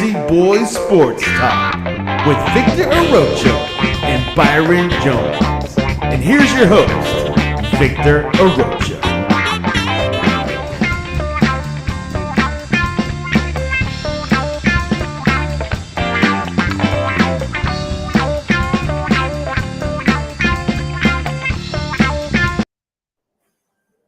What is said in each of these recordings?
Jersey Boys Sports Talk with Victor Arocho and Byron Jones. And here's your host, Victor Arocho.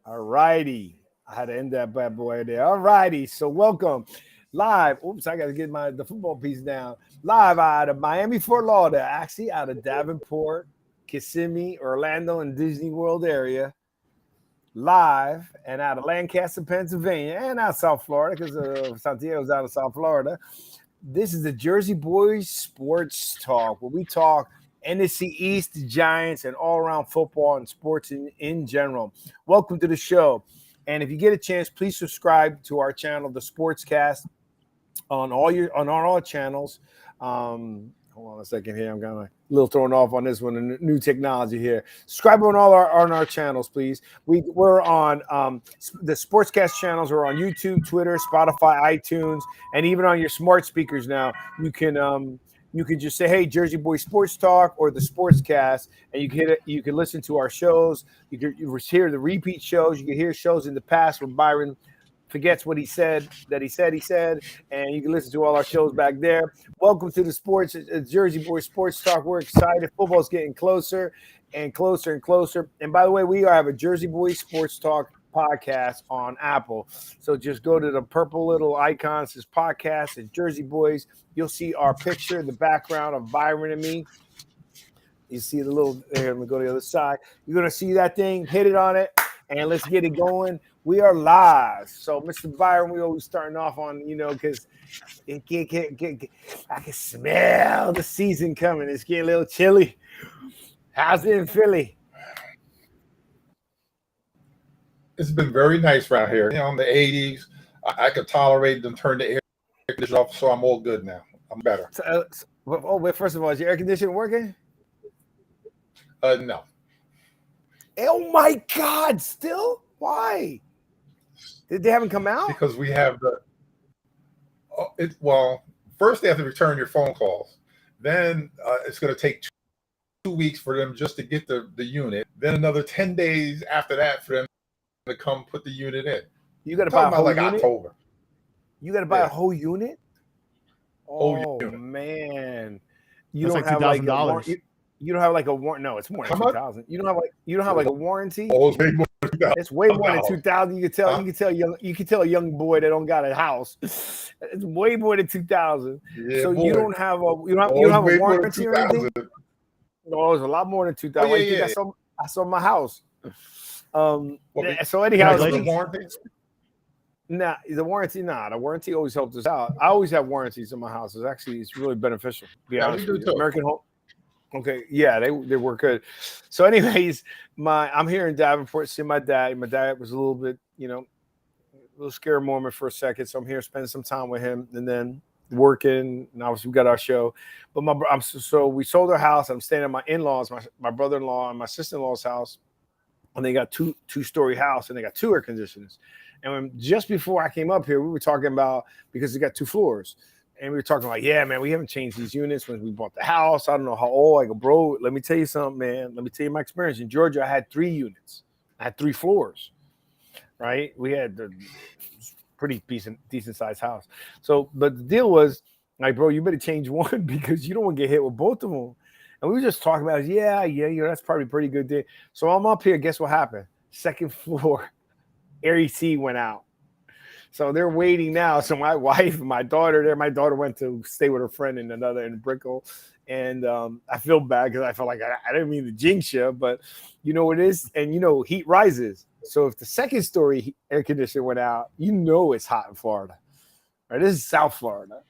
All righty. I had to end that bad boy there. All righty. So welcome live. Oops, I got to get the football piece down. Live out of Miami, Fort Lauderdale, actually out of Davenport, Kissimmee, Orlando, and Disney World area. Live and out of Lancaster, Pennsylvania, and out South Florida because Santiego's out of South Florida. This is the Jersey Boys Sports Talk, where we talk NFC East, the Giants, and all-around football and sports in general. Welcome to the show. And if you get a chance, please subscribe to our channel, the Sportscast, on all channels. Hold on a second here. I'm kind of a little thrown off on this one, the new technology here. Subscribe on our channels, please. We're on the Sportscast channels. We're on YouTube, Twitter, Spotify, iTunes, and even on your smart speakers now. You can just say, hey, Jersey Boy Sports Talk or the Sportscast, and you can hit it. You can listen to our shows. You can hear the repeat shows. You can hear shows in the past where Byron forgets what he said, and you can listen to all our shows back there. Welcome to the Jersey Boy Sports Talk. We're excited. Football's getting closer and closer and closer. And by the way, we have a Jersey Boy Sports Talk podcast on Apple. So just go to the purple little icon, says podcast and Jersey Boys. You'll see our picture in the background of Byron and me. You see the little, here, let me go to the other side. You're going to see that thing, hit it on it, and let's get it going. We are live. So, Mr. Byron, we always starting off on, because I can smell the season coming. It's getting a little chilly. How's it in Philly? It's been very nice around here. In the 80s, I could tolerate them turn the air conditioner off, so I'm all good now. I'm better. First of all, is your air conditioner working? No. Oh my God! Still? Why? They haven't come out? Because we have first they have to return your phone calls. Then it's going to take 2 weeks for them just to get the unit. Then another 10 days after that for them to come put the unit in. You got to buy a whole unit? October. You got to buy a whole unit? Oh man! You don't have like $2,000. You don't have like a warranty. No, it's more than 2,000. You don't have like a warranty. Oh, it's way more than 2,000. It's way more than 2,000. You can tell a young boy that don't got a house. It's way more than 2,000. Yeah, so boy. You don't have a warranty or anything. No, it's a lot more than 2,000. I sold my house. So anyhow, the warranty. The warranty always helps us out. I always have warranties in my house. It's really beneficial. Yeah, we do too. American Home. Okay, yeah, they work good. So, anyways, I'm here in Davenport seeing my dad. My dad was a little bit, a little scary moment for a second. So I'm here spending some time with him, and then working. And obviously, we got our show. But so we sold our house. I'm staying at my in-laws, my brother-in-law and my sister-in-law's house, and they got two-story house, and they got 2 air conditioners. And just before I came up here, we were talking about, because they got 2 floors. And we were talking like, yeah, man, we haven't changed these units when we bought the house. I don't know how old. I go, bro, let me tell you something, man. Let me tell you my experience. In Georgia, I had 3 units. I had 3 floors, right? We had a pretty decent sized house. So, but the deal was, like, bro, you better change one because you don't want to get hit with both of them. And we were just talking about, yeah, that's probably a pretty good day. So I'm up here. Guess what happened? 2nd floor, AC went out. So they're waiting now. So my wife and my daughter my daughter went to stay with her friend in Brickell. And I feel bad because I felt like I didn't mean to jinx you, but you know what it is. And heat rises. So if the 2nd story air conditioner went out, it's hot in Florida. Right? This is South Florida.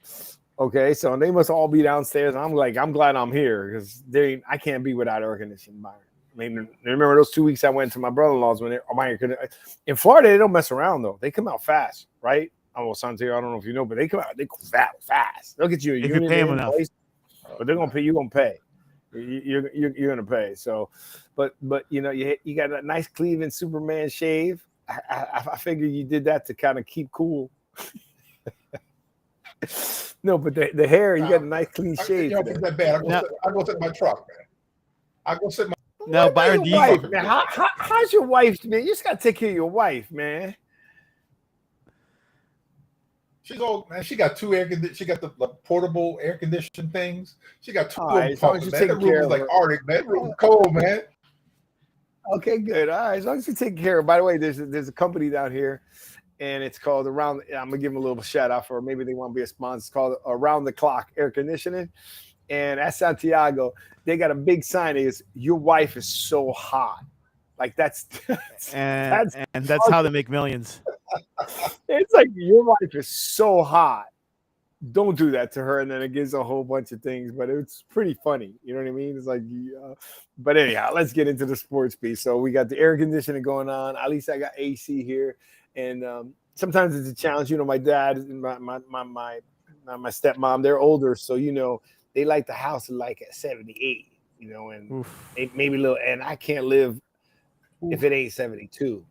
Okay. So they must all be downstairs. I'm glad I'm here because I can't be without air conditioning. I mean, remember those 2 weeks I went to my brother-in-law's when in Florida, they don't mess around though. They come out fast, right? Oh, Santiago, I don't know if you know, but they come fast. They'll get you a if unit you pay them enough. but they're gonna pay. You're gonna pay. You're gonna pay. So, but you got that nice Cleveland Superman shave. I figured you did that to kind of keep cool. No, but the hair, you got a nice clean shave. You know, it's that bad. I go sit in my truck, man. I go sit in my. Now, Byron, your wife, man. How's your wife, man? You just gotta take care of your wife, man. She's old, man. She got two air conditioning. She got the portable air conditioning things. She got two right, of them pumping, man. That room is like Arctic, man. That room is cold, man. Okay, good. All right, as long as you take care of. By the way, there's a company down here, and it's called Around. I'm gonna give them a little shout out for maybe they want to be a sponsor. It's called Around the Clock Air Conditioning, and at Santiago, they got a big sign. Is your wife is so hot? Like that's that's how they make millions. It's like your wife is so hot. Don't do that to her, and then it gives a whole bunch of things. But it's pretty funny, you know what I mean? It's like, but anyhow, let's get into the sports piece. So we got the air conditioning going on. At least I got AC here, and sometimes it's a challenge. You know, my dad and my stepmom, they're older, so you know they like the house like at 78. You know, and maybe a little. And I can't live if it ain't 72.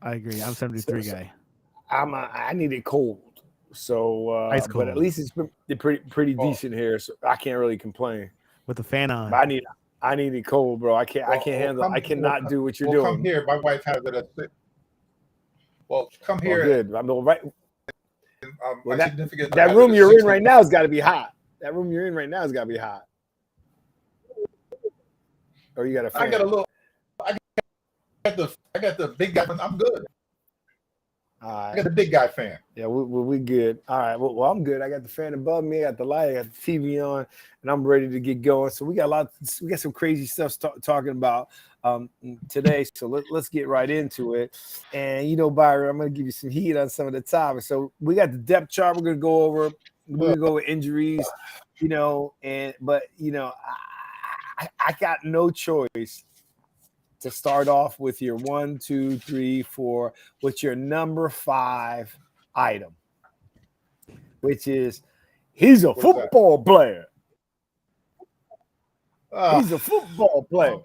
I agree. I'm 73 guy. I need it cold. So, ice cold. But at least it's pretty decent here, so I can't really complain with the fan on. But I need it cold, bro. I can't handle. I cannot do what you're doing. Come here. My wife has it at 6. Well, come here. Good. I'm right. Significant. That room you're in right now has got to be hot. That room you're in right now has got to be hot. Or you got a fan? I got a little. I got the big guy. I'm good. I got the big guy fan. Yeah, we good. All right. Well, I'm good. I got the fan above me. I got the light. I got the TV on, and I'm ready to get going. So we got some crazy stuff talking about today. So let's get right into it. And you know, Byron, I'm gonna give you some heat on some of the topics. So we got the depth chart. We're gonna go over. We're gonna go with injuries. You know, but you know, I got no choice to start off with your 1, 2, 3, 4, with your number 5 item, which is he's a football player. He's a football player.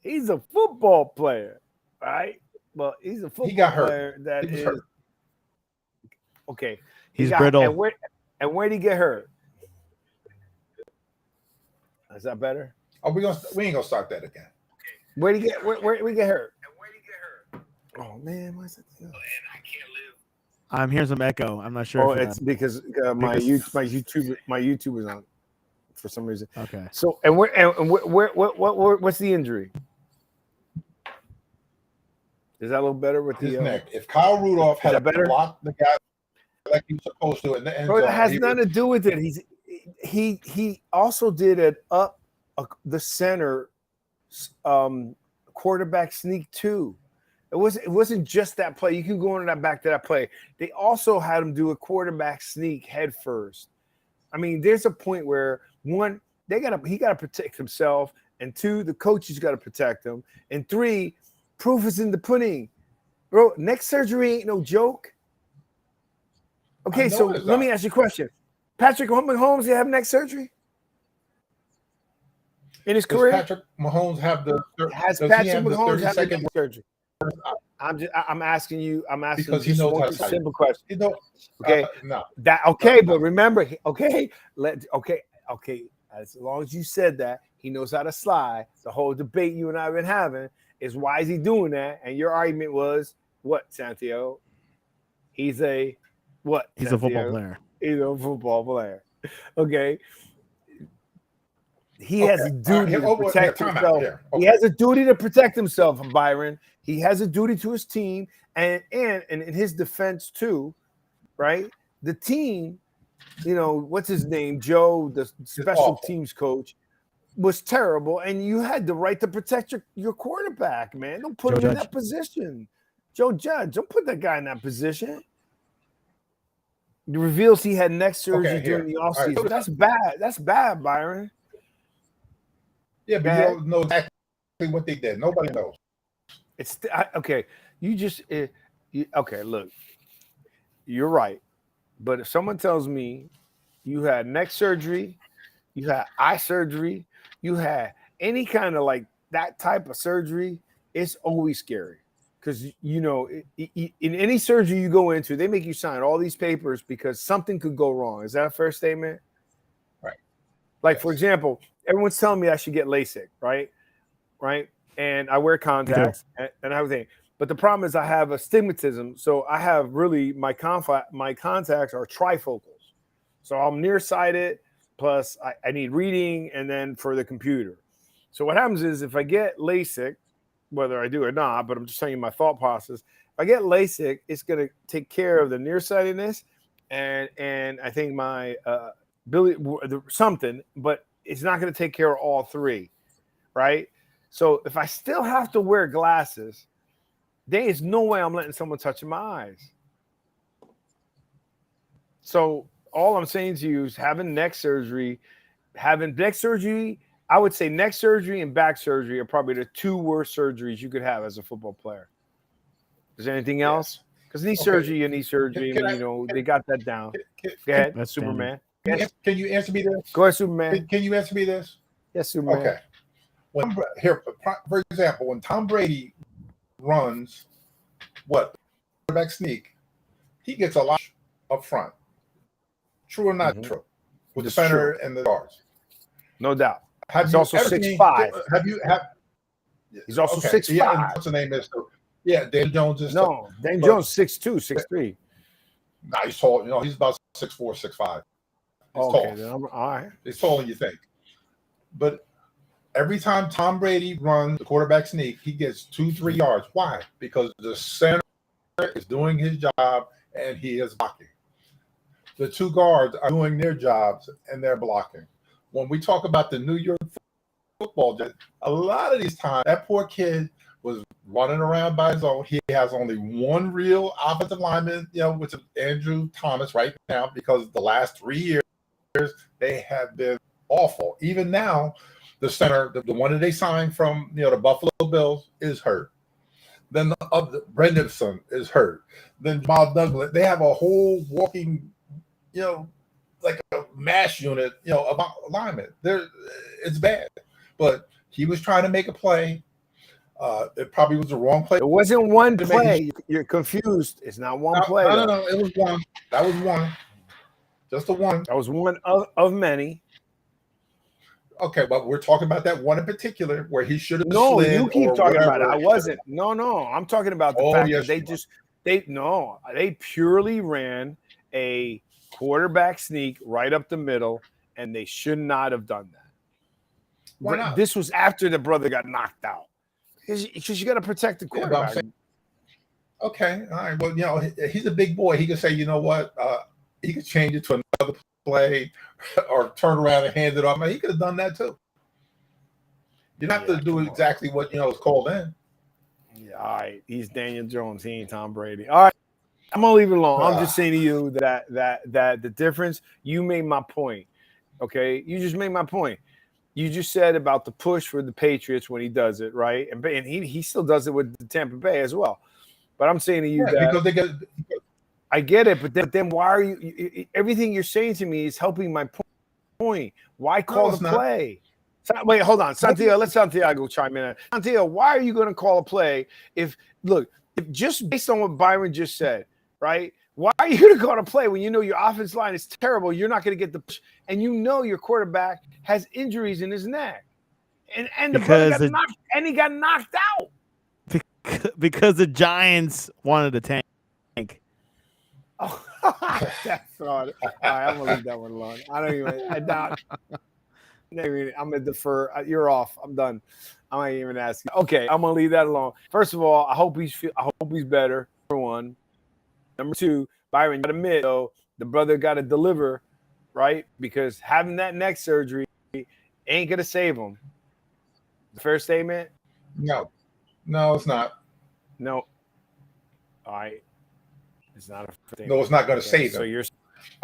He's a football player, right? Well, he's a football player that is hurt. Okay. He's brittle. And where'd he get hurt? Is that better? Oh, we ain't gonna start that again. Where we get hurt? Oh man, what's that? Oh, and I can't live. I'm hearing some echo. I'm not sure. Oh, it's because my YouTube is on for some reason. Okay. So what's the injury? Is that a little better with his the neck? If Kyle Rudolph had blocked the guy like he was supposed to in the end zone, it has nothing to do with it. He also did it up the center. Quarterback sneak too. It wasn't just that play. You can go into back to that play. They also had him do a quarterback sneak head first. I mean, there's a point where one, he gotta protect himself, and 2, the coaches gotta protect him, and 3, proof is in the pudding. Bro, neck surgery ain't no joke. Okay, so let me ask you a question. Patrick Mahomes, did he have neck surgery in his career? Patrick Mahomes have the surgery? I'm asking you. Because he knows how to simple question. Okay, no. But remember, as long as you said that, he knows how to slide. The whole debate you and I have been having is why is he doing that? And your argument was what, Santiago? He's a what? He's a football player. He's a football player. Okay. He has a duty to protect himself. He has a duty to protect himself, Byron. He has a duty to his team and in his defense too, right? The team, you know, what's his name? Joe, the special teams coach, was terrible, and you had the right to protect your quarterback, man. Don't put him in that position. Joe Judge, don't put that guy in that position. It reveals he had neck surgery during the offseason. Right. That's bad. That's bad, Byron. Yeah, but you don't know exactly what they did. Nobody knows. It's okay. You just okay. Look, you're right. But if someone tells me you had neck surgery, you had eye surgery, you had any kind of like that type of surgery, it's always scary because in any surgery you go into, they make you sign all these papers because something could go wrong. Is that a fair statement? Right. Like, Yes. for example, everyone's telling me I should get LASIK, right? And I wear contacts and everything. But the problem is I have astigmatism. So I have really my contacts are trifocals. So I'm nearsighted, plus I need reading and then for the computer. So what happens is if I get LASIK, whether I do or not, but I'm just telling you my thought process. If I get LASIK, it's going to take care of the nearsightedness and I think my something, but it's not going to take care of all three, right? So if I still have to wear glasses, there is no way I'm letting someone touch my eyes. So all I'm saying to you is having neck surgery, I would say neck surgery and back surgery are probably the two worst surgeries you could have as a football player. Is there anything else? Because knee surgery and knee surgery, they got that down. Go ahead, That's Superman. Can you answer me this? Go ahead, Superman. Can you answer me this? Yes, Superman. Okay. For example, when Tom Brady runs quarterback sneak, he gets a lot up front. True or not true? With the center and the guards. No doubt. He's also 6'5". He's also 6'5". Yeah, what's the name is? Yeah, Daniel Jones is. No, Daniel Jones 6'2", 6'3". Nah, he's tall. He's about 6'4", 6'5". He's tall. Then all right. He's taller than you think. But every time Tom Brady runs the quarterback sneak, he gets 2-3 yards. Why? Because the center is doing his job and he is blocking. The two guards are doing their jobs and they're blocking. When we talk about the New York football, a lot of these times that poor kid was running around by his own. He has only one real offensive lineman, which is Andrew Thomas right now, because the last 3 years they have been awful. Even now, the center, the one that they signed from the Buffalo Bills, is hurt. Then Brendanson is hurt. Then Jamal Douglas. They have a whole walking, like a mash unit, of alignment. It's bad. But he was trying to make a play. It probably was the wrong play. It wasn't one play. You're confused. It's not one play. No. It was one. That was one. Just the one. That was one of many. Okay, but we're talking about that one in particular where he should have. No, slid you keep or talking whatever. about it. I wasn't. No. I'm talking about the fact that they purely ran a quarterback sneak right up the middle, and they should not have done that. Why not? This was after the brother got knocked out. Because you got to protect the quarterback. Okay, all right. Well, he's a big boy. He could say, you know what? He could change it to another play or turn around and hand it off. He could have done that too. You don't have to do exactly what was called in. Yeah, all right. He's Daniel Jones. He ain't Tom Brady. All right. I'm gonna leave it alone. I'm just saying to you that the difference. You made my point. Okay, you just made my point. You just said about the push for the Patriots when he does it, right? And he still does it with the Tampa Bay as well. But I'm saying to you that because they get. I get it, but then why are you? Everything you're saying to me is helping my point. Why call the play? Wait, hold on, Santiago. Let Santiago chime in. Santiago, why are you going to call a play if just based on what Byron just said, right? Why are you going to call a play when you know your offense line is terrible? You're not going to get the push, and you know your quarterback has injuries in his neck, and the brother got knocked, and he got knocked out because the Giants wanted to tank. Oh, that's all right. I'm gonna leave that one alone. I don't even. I'm gonna defer. You're off. I'm done. I'm not even asking. Okay, I'm gonna leave that alone. First of all, I hope he's better. Number one. Number two, Byron, you gotta admit though, the brother got to deliver, right? Because having that neck surgery ain't gonna save him. Fair statement? No, it's not. No. All right. It's not a thing. No, it's not going to save him. So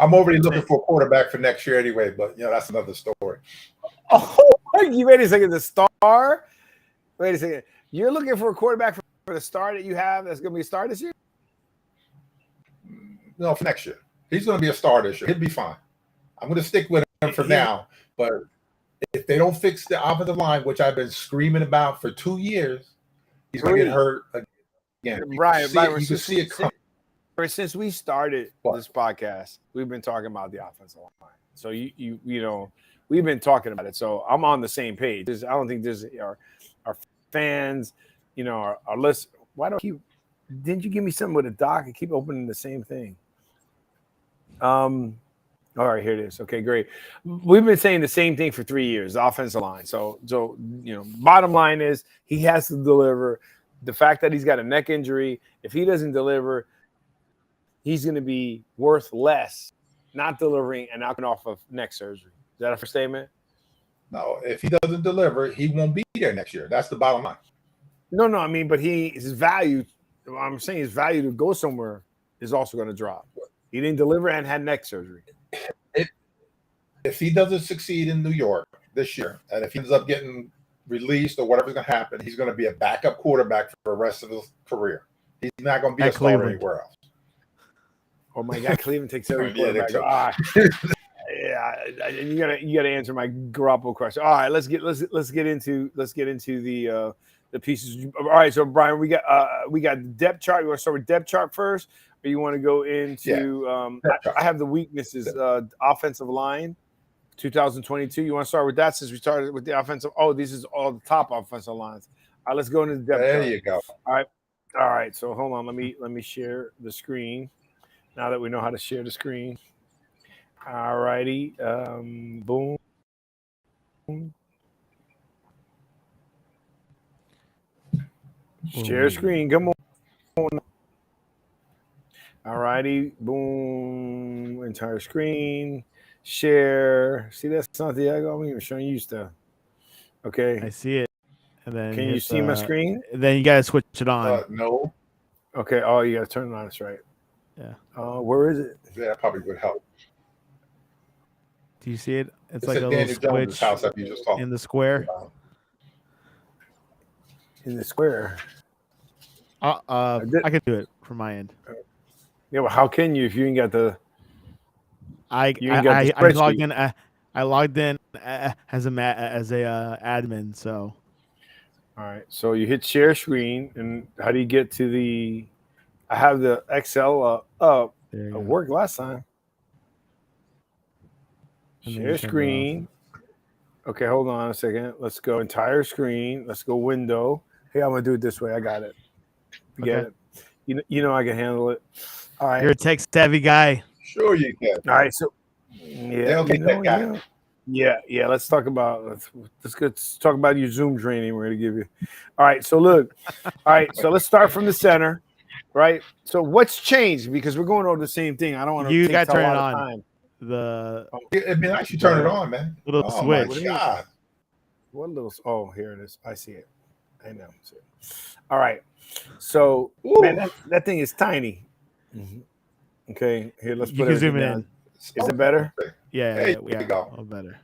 I'm already looking for a quarterback for next year anyway, but that's another story. Oh, you wait a second. The star? Wait a second. You're looking for a quarterback for the star that you have that's going to be a star this year? No, for next year. He's going to be a star this year. He'll be fine. I'm going to stick with him for now, but if they don't fix the offensive line, which I've been screaming about for 2 years, he's going to get hurt again. again. Brian, You can see it come. since we started What? this podcast, we've been talking about the offensive line. So you know, we've been talking about it. So I'm on the same page. I don't think there's our fans, you know, our list. Why don't you? Didn't you give me something with a doc? I keep opening the same thing. All right, here it is. Okay, great. We've been saying the same thing for 3 years, the offensive line. So you know, bottom line is he has to deliver. The fact that he's got a neck injury, if he doesn't deliver, he's going to be worth less not delivering and knocking off of neck surgery. Is that a fair statement? No, if he doesn't deliver, he won't be there next year. That's the bottom line. No, I mean, but his value, I'm saying his value to go somewhere is also going to drop. He didn't deliver and had neck surgery. If he doesn't succeed in New York this year, and if he ends up getting released or whatever's going to happen, he's going to be a backup quarterback for the rest of his career. He's not going to be a starter anywhere else. Oh my God, Cleveland takes every quarterback. Yeah, you gotta answer my Garoppolo question. All right, let's get into the pieces. All right, so Brian, we got the depth chart. You want to start with depth chart first, or you want to go into? I have the weaknesses. Offensive line, 2022. You want to start with that since we started with the offensive? Oh, this is all the top offensive lines. All right, let's go into the depth chart. There you go. All right. So hold on. Let me share the screen. Now that we know how to share the screen. All righty. Boom. Share screen. Come on. All righty. Boom. Entire screen. Share. See that, Santiago? I'm even showing you stuff. Okay. I see it. And then can you see my screen? Then you gotta switch it on. No. Okay. Oh, you gotta turn it on. That's right. Yeah. Where is it? Yeah, that probably would help. Do you see it? It's like a little switch house that you just talked in the square. In the square. I can do it from my end. Yeah, well, how can you if you ain't got the? I logged in. I logged in as a admin. So. All right. So you hit share screen, and how do you get to the? I have the Excel up. It worked last time. Share screen. Okay, hold on a second. Let's go entire screen. Let's go window. Hey, I'm gonna do it this way. I got it. You get it. You know I can handle it. All right. You're a tech savvy guy. Sure you can. All right. So yeah. Let's talk about let's talk about your Zoom training we're gonna give you. All right. So look. All right. So let's start from the center. Right. So what's changed? Because we're going over the same thing. I don't want to. You got to turn it on. Time. Actually turn it on, man. Little switch. My God. What little? Oh, here it is. I see it. I know. All right. So man, that thing is tiny. Mm-hmm. Okay. Here, let's put it zoom in. Is it better? Yeah. Oh, better.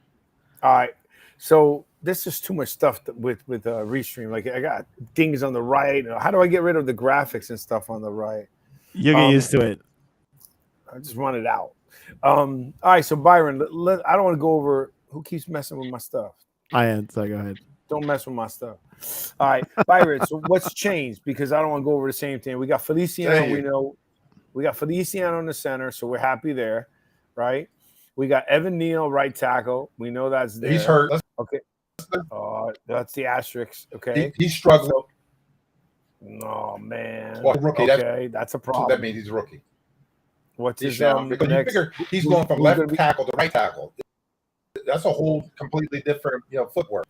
All right. So this is too much stuff with Restream. Like I got things on the right. How do I get rid of the graphics and stuff on the right? You'll get used to it. I just run it out. All right. So Byron, I don't want to go over who keeps messing with my stuff. I am. So go ahead. Don't mess with my stuff. All right, Byron. So what's changed? Because I don't want to go over the same thing. We got Feliciano. We know we got Feliciano in the center, so we're happy there, right? We got Evan Neal, right tackle. We know that's there. He's hurt. Okay. That's the asterisk. Okay. He's struggling. No, man. Well, rookie. Okay, that's a problem. That means he's a rookie. What's his because you figure he's going from left tackle to right tackle. That's a whole completely different, footwork.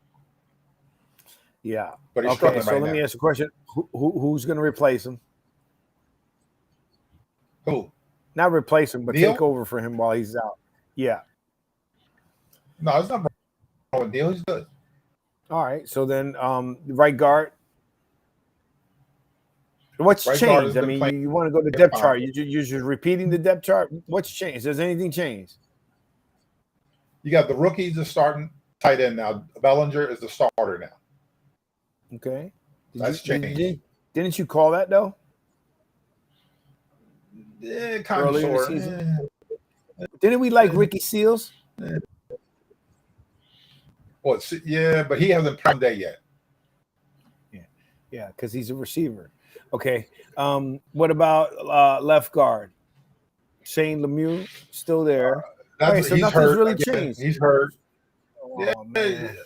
Yeah. But he's struggling so let me ask a question. Who's going to replace him? Who? Not replace him, but Neal? take over for him while he's out. Yeah. No, it's not wrong with Neal. He's good. All right. So then right guard. What's changed? I mean, you want to go to the depth chart. You're just repeating the depth chart. What's changed? Has anything changed? You got the rookies are starting tight end now. Bellinger is the starter now. Okay. That's changed. Didn't you call that, though? Yeah, kind of sort. Didn't we like Ricky Seals? Yeah, but he hasn't prime day yet. Yeah, because he's a receiver. Okay. What about left guard? Shane Lemieux still there. Okay, so He's nothing's hurt really again. changed. He's hurt. Yeah, Oh man.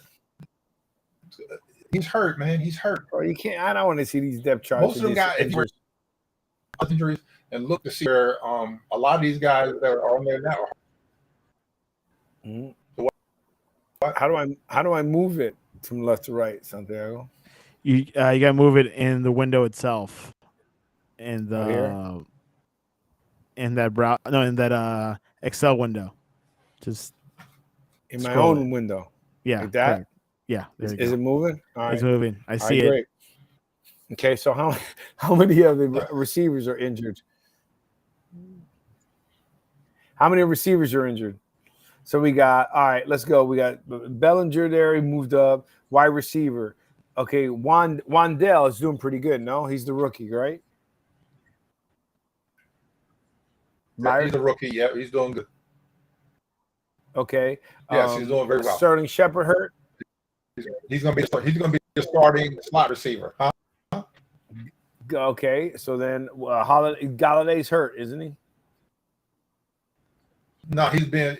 he's hurt, man. He's hurt. Bro, you can't. I don't want to see these depth charts. Most of them got injuries, and look to see where a lot of these guys that are on there now. Mm-hmm. So what? How do I move it from left to right, Santiago? You gotta move it in the window itself, in the in that Excel window. Just in my own window. Yeah, like that. Correct. Yeah, is it moving? All right. It's moving. I see it. Great. Okay, so how many of the receivers are injured? How many receivers are injured? So we got, all right, let's go. We got Bellinger there. He moved up. Wide receiver. Okay, Wandell is doing pretty good. No, he's the rookie, right? Yeah, he's a rookie. Yeah, he's doing good. Okay. Yes, he's doing very well. Sterling Shepard hurt. He's going to be the starting slot receiver. Huh? Okay, so then Galladay's hurt, isn't he? No, he's been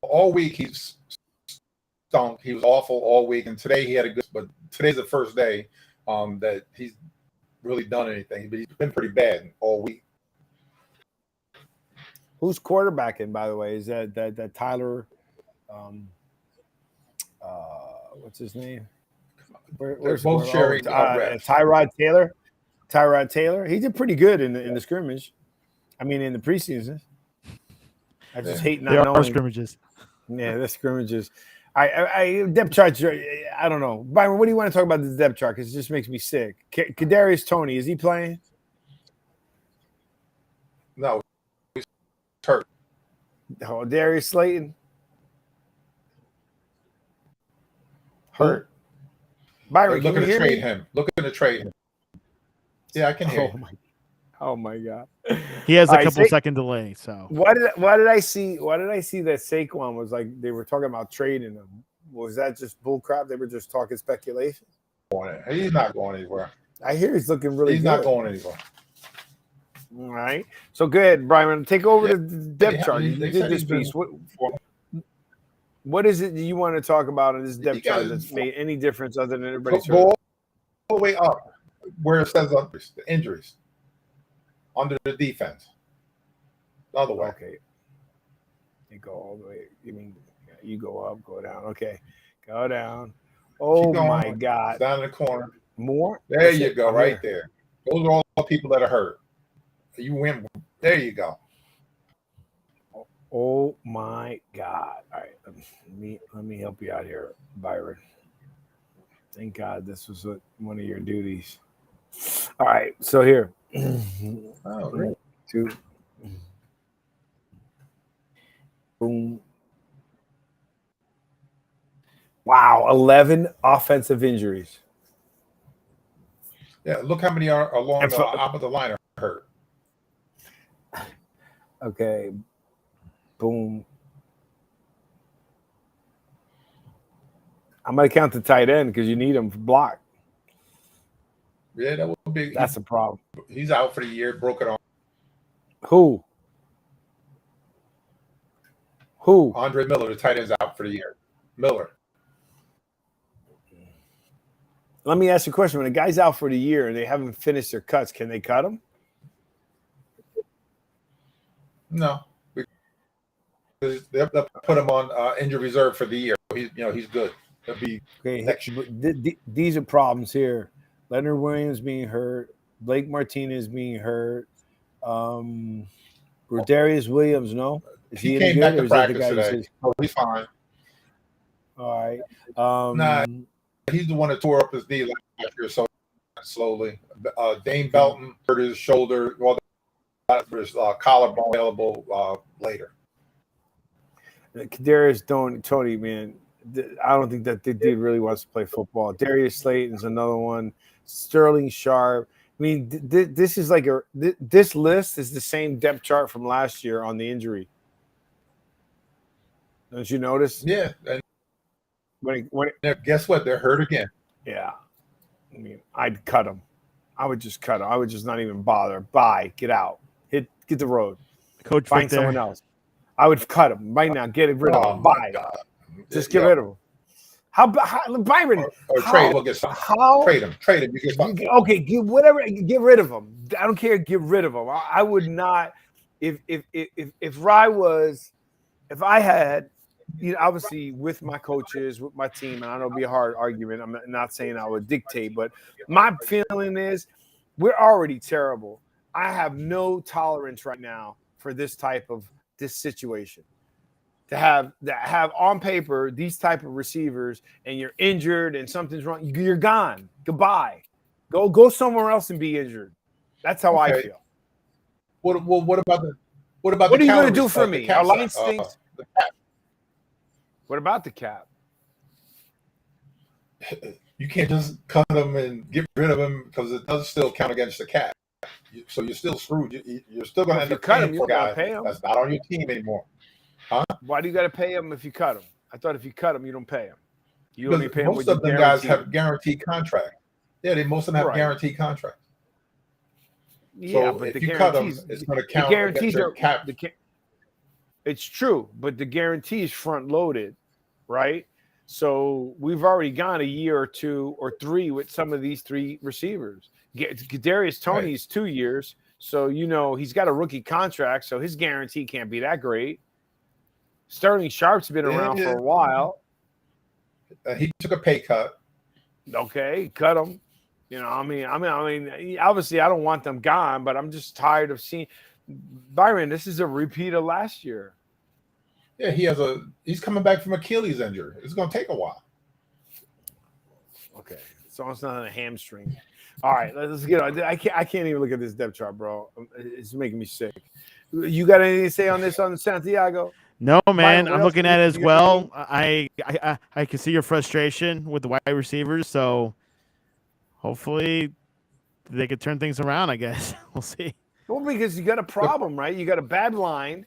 all week. He's stunk. He was awful all week, and today he had a good. But today's the first day that he's really done anything. But he's been pretty bad all week. Who's quarterbacking, by the way? Is that Tyler? What's his name? They're both sharing reps. Tyrod Taylor. Tyrod Taylor. He did pretty good in the scrimmage. I mean, in the preseason. I just hate not knowing. There are scrimmages. Yeah, the scrimmages. I depth charts. I don't know, Byron. What do you want to talk about this depth chart? Because it just makes me sick. Kadarius Toney, is he playing? No, he's hurt. Oh, Darius Slayton hurt. Byron, looking to trade me? him. Looking to trade him. Yeah, I can hear. Oh my God. He has a couple second delay. So why did I see that Saquon was like they were talking about trading him? Was that just bull crap? They were just talking speculation. He's not going anywhere. I hear he's looking really good. He's not going anywhere. All right. So go ahead, Brian. Take over the depth chart. You did this piece. What is it that you want to talk about in this depth chart that's made any difference other than everybody's hurt? All the way up where it says the injuries. Under the defense. The other way. Okay. You go all the way. You mean you go up, go down. Okay. Go down. Oh my God. Down in the corner. More? There you go, right there. Those are all the people that are hurt. You win. There you go. Oh my God. All right. Let me help you out here, Byron. Thank God this was one of your duties. All right. So here. Oh, great. 2. Boom. Wow, 11 offensive injuries. Yeah, look how many are along the top of the line are hurt. Okay. Boom. I'm going to count the tight end because you need him for block. Yeah, that would be. That's a problem. He's out for the year, broken arm. Who? Andre Miller, the tight end's out for the year. Miller. Let me ask you a question. When a guy's out for the year and they haven't finished their cuts, can they cut him? No. They'll put him on injury reserve for the year. He's good. He'll be next year. These are problems here. Leonard Williams being hurt, Blake Martinez being hurt, Rodarius Williams, no? Is he came back to practice today. He's fine. All right. He's the one that tore up his knee last year, so slowly. Dane Belton hurt his shoulder. Well, his collarbone available later. Kadarius Toney, man, I don't think that the dude really wants to play football. Darius Slayton's another one. Sterling Sharp. I mean, this is like this list is the same depth chart from last year on the injury. Don't you notice? Yeah. And guess what? They're hurt again. Yeah. I mean, I'd cut them. I would just cut him. I would just not even bother. Bye. Get out. Get the road. Coach Find Victor. someone else. I would cut him right now. Get rid of Oh him. my Bye. God. Just get rid of him. How Byron? Or trade him. We'll get something. Trade him. You get something. Okay, whatever. Get rid of him. I don't care. Get rid of him. I would not. If I had, obviously with my coaches, with my team, and I know it'll be a hard argument. I'm not saying I would dictate, but my feeling is we're already terrible. I have no tolerance right now for this situation. To have on paper these type of receivers, and you're injured and something's wrong, you're gone. Goodbye. Go somewhere else and be injured. That's how I feel. What about the what are you going to do for me? Our line stinks. What about the cap? You can't just cut them and get rid of them because it does still count against the cap. So you're still screwed. You're still going to end up paying for a guy that's not on your team anymore. Huh? Why do you got to pay him if you cut him? I thought if you cut him, you don't pay him. You only pay him most of them guys have guaranteed contracts. Yeah, most of them have guaranteed contracts. Yeah, so but if the you cut them, guarantees, it's going to count. The guarantees are cap. It's true, but the guarantee is front loaded, right? So we've already gone a year or 2 or 3 with some of these 3 receivers. Kadarius Toney's 2 years, so he's got a rookie contract, so his guarantee can't be that great. Sterling Sharp's been around for a while. He took a pay cut. Okay, cut him. I mean, obviously, I don't want them gone, but I'm just tired of seeing Byron. This is a repeat of last year. Yeah, he's coming back from Achilles injury. It's going to take a while. Okay, so it's not a hamstring. All right, let's get on. I can't even look at this depth chart, bro. It's making me sick. You got anything to say on this on Santiago? No, man. I'm looking at it as well. I can see your frustration with the wide receivers. So hopefully they could turn things around. I guess we'll see. Well, because you got a problem, right? You got a bad line.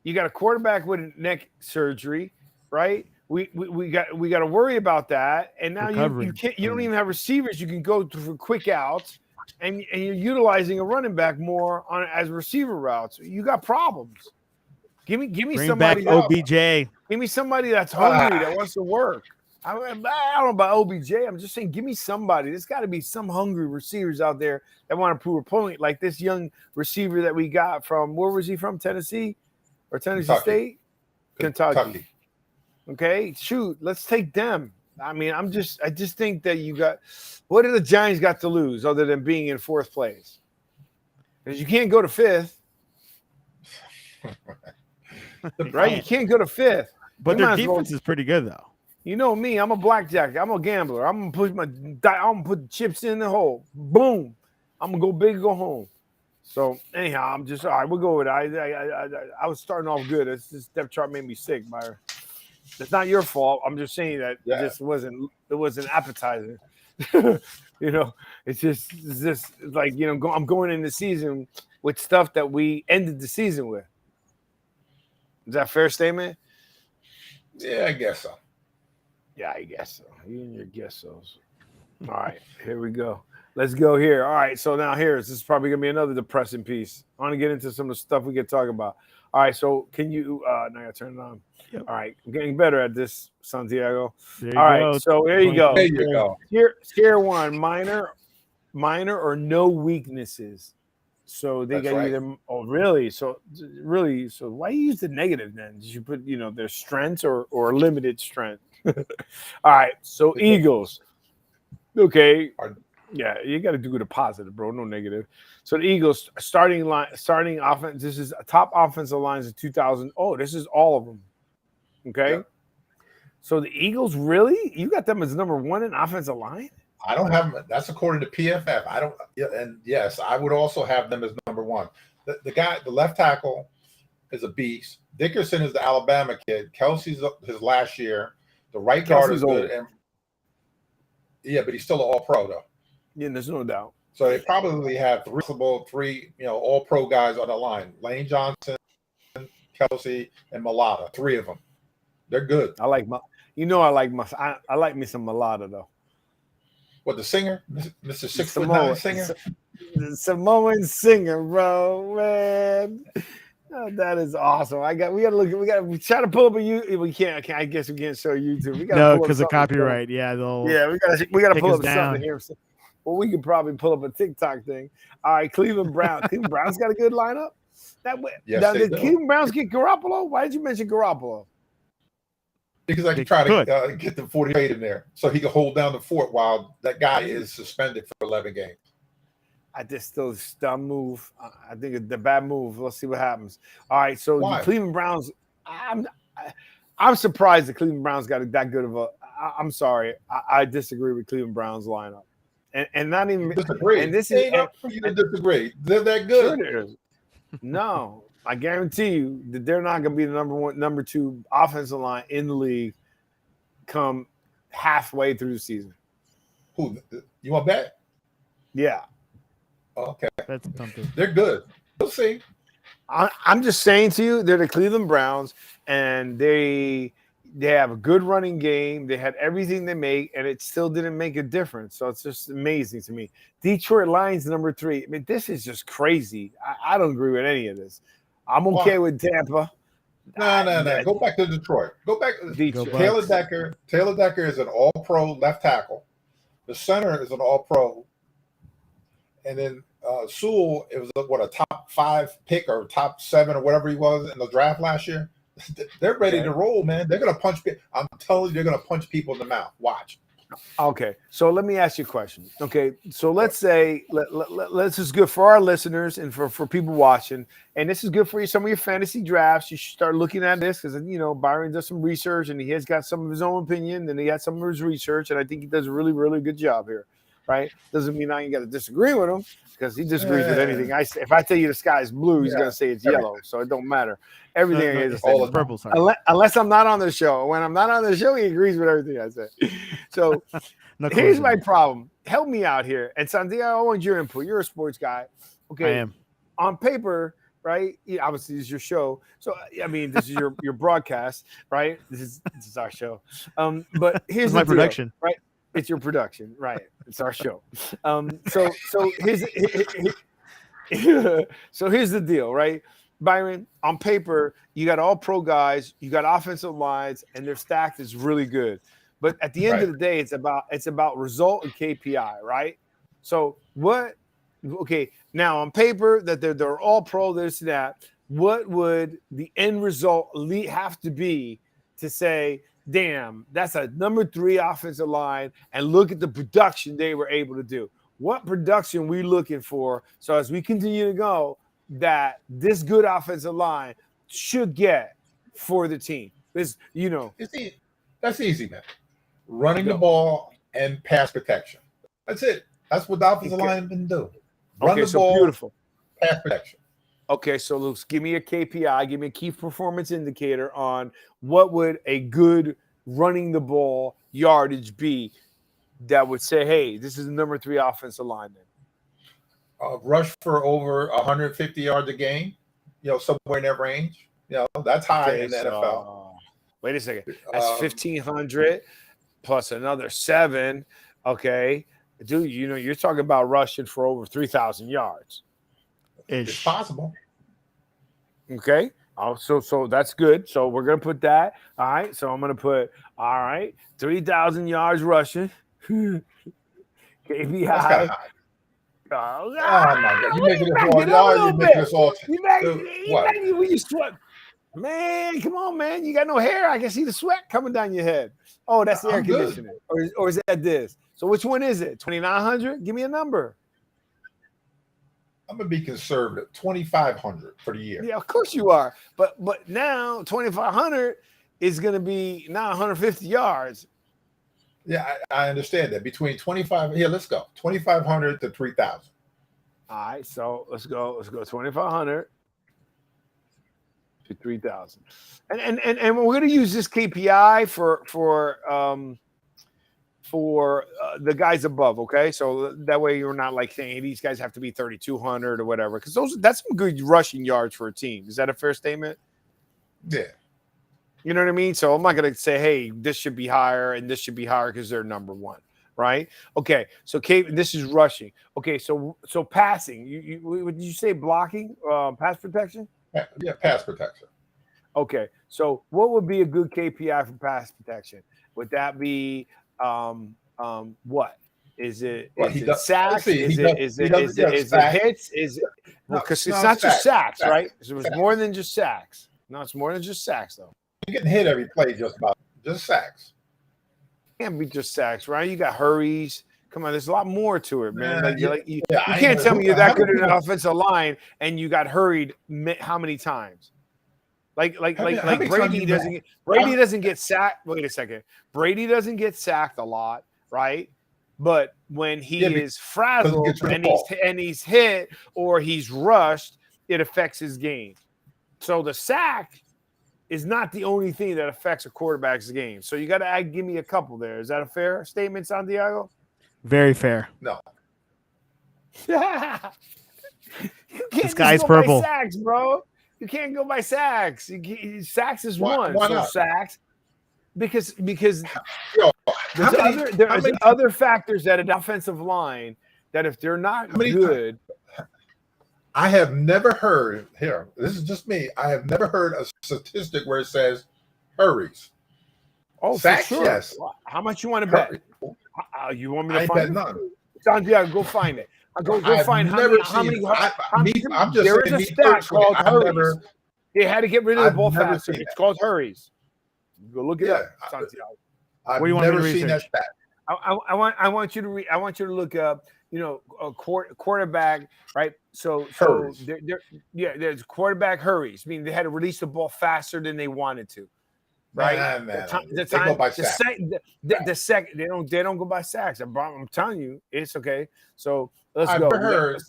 You got a quarterback with neck surgery, right? We got to worry about that. And now you don't even have receivers. You can go for quick outs, and you're utilizing a running back more as receiver routes. You got problems. Give me Bring somebody back OBJ. Give me somebody that's hungry that wants to work. I don't know about OBJ. I'm just saying, give me somebody. There's got to be some hungry receivers out there that want to prove a point, like this young receiver that we got from, where was he from? Tennessee or Tennessee State? Kentucky. Okay, shoot, let's take them. I mean, I just think that you got. What do the Giants got to lose other than being in 4th place? Because you can't go to 5th. Right? You can't go to 5th. But their defense is pretty good, though. You know me. I'm a blackjack. I'm a gambler. I'm gonna put the chips in the hole. Boom. I'm gonna go big, go home. So anyhow, I'm just all right. We'll go with it. I was starting off good. This depth chart made me sick, Byron. It's not your fault. I'm just saying that it wasn't appetizing. It's just like I'm going in the season with stuff that we ended the season with. Is that a fair statement? Yeah, I guess so. Yeah, I guess so. You and your guess so's. All right, here we go. Let's go here. All right, so now this is probably gonna be another depressing piece. I want to get into some of the stuff we can talk about. All right, so can you? Now I gotta turn it on. Yep. All right, I'm getting better at this, Santiago. All right, so there you go. There you go. Scare 1: minor or no weaknesses. So they got either. Oh, really? So why you use the negative then? Did you put their strengths or limited strength? All right. So Eagles. Okay. Yeah, you got to do the positive, bro. No negative. So the Eagles starting offense. This is top offensive lines of 2000. Oh, this is all of them. Okay. Yeah. So the Eagles, really? You got them as number 1 in offensive line? I don't have them. That's according to PFF. I don't. And yes, I would also have them as number 1. The left tackle is a beast. Dickerson is the Alabama kid. Kelsey's his last year. The right guard is good. And, but he's still an All-Pro though. Yeah, there's no doubt. So they probably have 3 All-Pro guys on the line: Lane Johnson, Kelsey, and Mulata. 3 of them. They're good. I like me some Mulata though. What, the singer, Mr. 6'9" Samoan singer? The Samoan singer, bro, man. Oh, that is awesome. We try to pull up we can't. I guess we can't show YouTube. We gotta No, pull up because of something. copyright. Yeah, they'll. Yeah, we gotta take pull us up down. something here. Well, we could probably pull up a TikTok thing. All right, Cleveland Browns. Cleveland Browns got a good lineup. Yes, now, they did do. Cleveland Browns get Garoppolo? Why did you mention Garoppolo? Because I They could try could. to get the 48 in there so he could hold down the fort while that guy is suspended for 11 games. I just still dumb move. I think it's the bad move. Let's see what happens. All right, so Why? the Cleveland Browns. I'm surprised the Cleveland Browns got that good of a. I'm sorry, I disagree with Cleveland Browns lineup, and not even Disagree. And this Ain't is up for you to disagree. They're that good. sure there is. No, I guarantee you that they're not going to be the number two offensive line in the league come halfway through the season. Who? You want to bet? Yeah. Okay. That's something. They're good. We'll see. I'm just saying to you, they're the Cleveland Browns, and they have a good running game. They had everything they make, and it still didn't make a difference. So it's just amazing to me. Detroit Lions number 3. I mean, this is just crazy. I don't agree with any of this. I'm okay with Tampa. No. Go back to Detroit. Go back. Detroit. Taylor Decker is an all-pro left tackle. The center is an all-pro. And then Sewell, it was a top 5 pick or top 7 or whatever he was in the draft last year. They're ready to roll, man. They're gonna punch. I'm telling you, they're gonna punch people in the mouth. Watch. Okay, so let me ask you a question. Okay, so let's say this is good for our listeners and for people watching, and this is good for some of your fantasy drafts. You should start looking at this because Byron does some research and he has got some of his own opinion and he had some of his research, and I think he does a really, really good job here. Right? Doesn't mean I ain't got to disagree with him because he disagrees with anything I say. If I tell you the sky is blue, he's gonna say it's yellow, so it don't matter. Everything is all purple. Unless I'm not on the show. When I'm not on the show, he agrees with everything I say. So here's my problem. Help me out here. And Santiago, I want your input. You're a sports guy. Okay. I am. On paper, right? Obviously, this is your show. So I mean, this is your broadcast, right? This is our show. But here's my the deal, production, right? It's your production, right? It's our show. So here's so here's the deal, right? Byron, on paper, you got all pro guys, you got offensive lines, and their stack is really good. But at the end of the day, it's about result and KPI, right? So what? Okay, now on paper that they're all pro, this and that. What would the end result have to be to say, damn, that's a number 3 offensive line, and look at the production they were able to do? What production we looking for? So as we continue to go, that this good offensive line should get for the team. That's easy, man. Running the ball and pass protection. That's it. That's what the offensive line been doing. Run the ball, beautiful. Pass protection. Okay, so Luke, give me a KPI, give me a key performance indicator on what would a good running the ball yardage be that would say, hey, this is the number 3 offensive lineman. Rush for over 150 yards a game, somewhere in that range. That's high in the NFL. Wait a second. That's 1,500 plus another 7. Okay. Dude, you're talking about rushing for over 3,000 yards. It's possible. Okay. So that's good. So we're going to put that. All right. So I'm going to put, 3,000 yards rushing. KPI. That's kind of high. Oh, my God. You're making this all. When you sweat. Man, come on, man. You got no hair. I can see the sweat coming down your head. Oh, that's the air conditioning. Or is that this? So which one is it? 2,900? Give me a number. I'm going to be conservative. 2,500 for the year. Yeah, of course you are. But now 2,500 is going to be now 150 yards. Yeah, I understand that. Between 25, let's go. 2,500 to 3,000. All right, so let's go 2,500 to 3,000. And we're going to use this KPI for the guys above, okay? So that way you're not like saying, hey, these guys have to be 3,200 or whatever, because that's some good rushing yards for a team. Is that a fair statement? Yeah. You know what I mean? So I'm not going to say, hey, this should be higher and this should be higher because they're number 1. right? Okay, so this is rushing. Okay, so passing. What did you say? Blocking, pass protection. Yeah, pass protection. Okay, so what would be a good KPI for pass protection? Would that be what? Is it sacks? Is it hits? Is it because it's not just sacks, right? So it's more than just sacks. No, it's more than just sacks, though. You're getting hit every play, just sacks. Can't be just sacks, right? You got hurries. Come on, there's a lot more to it, man. You can't tell me you're that good at an offensive line and you got hurried how many times? Like Brady doesn't get sacked. Wait a second. Brady doesn't get sacked a lot, right? But when he is frazzled and he's hit or he's rushed, it affects his game. So the sack is not the only thing that affects a quarterback's game. So you got to give me a couple there. Is that a fair statement, Santiago? Very fair. No. This guy's purple. By sacks, bro. You can't go by sacks. Sacks is one. Why so not? Sacks. Because Yo, there's other factors at an offensive line that if they're not good. I have never heard here. This is just me. I have never heard a statistic where it says hurries. Oh, sacks, for sure. Yes. How much you want to bet? You want me to find it? None. Santiago, go find it. Go find how many. There is a stat called hurries. They had to get rid of the ball faster. It's called hurries. Go look it up, Santiago. I've never seen that stat. I want you to I want you to look up. A quarterback, right? So there's quarterback hurries. I mean, they had to release the ball faster than they wanted to, right? They go by sacks. The second they don't go by sacks. I'm telling you, it's okay. So let's go. Heard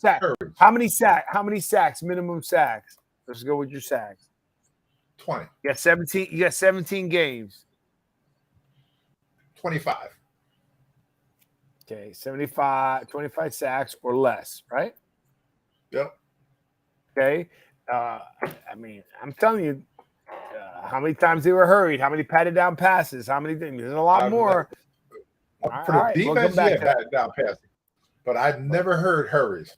How many sacks? Minimum sacks. Let's go with your sacks. 20. You got 17. You got 17 games. 25. Okay, 25 sacks or less, right? Yep. Okay. I mean, I'm telling you, how many times they were hurried, how many patted down passes, how many things. There's a lot more. For the defense, patted down passes. But I've never heard hurries.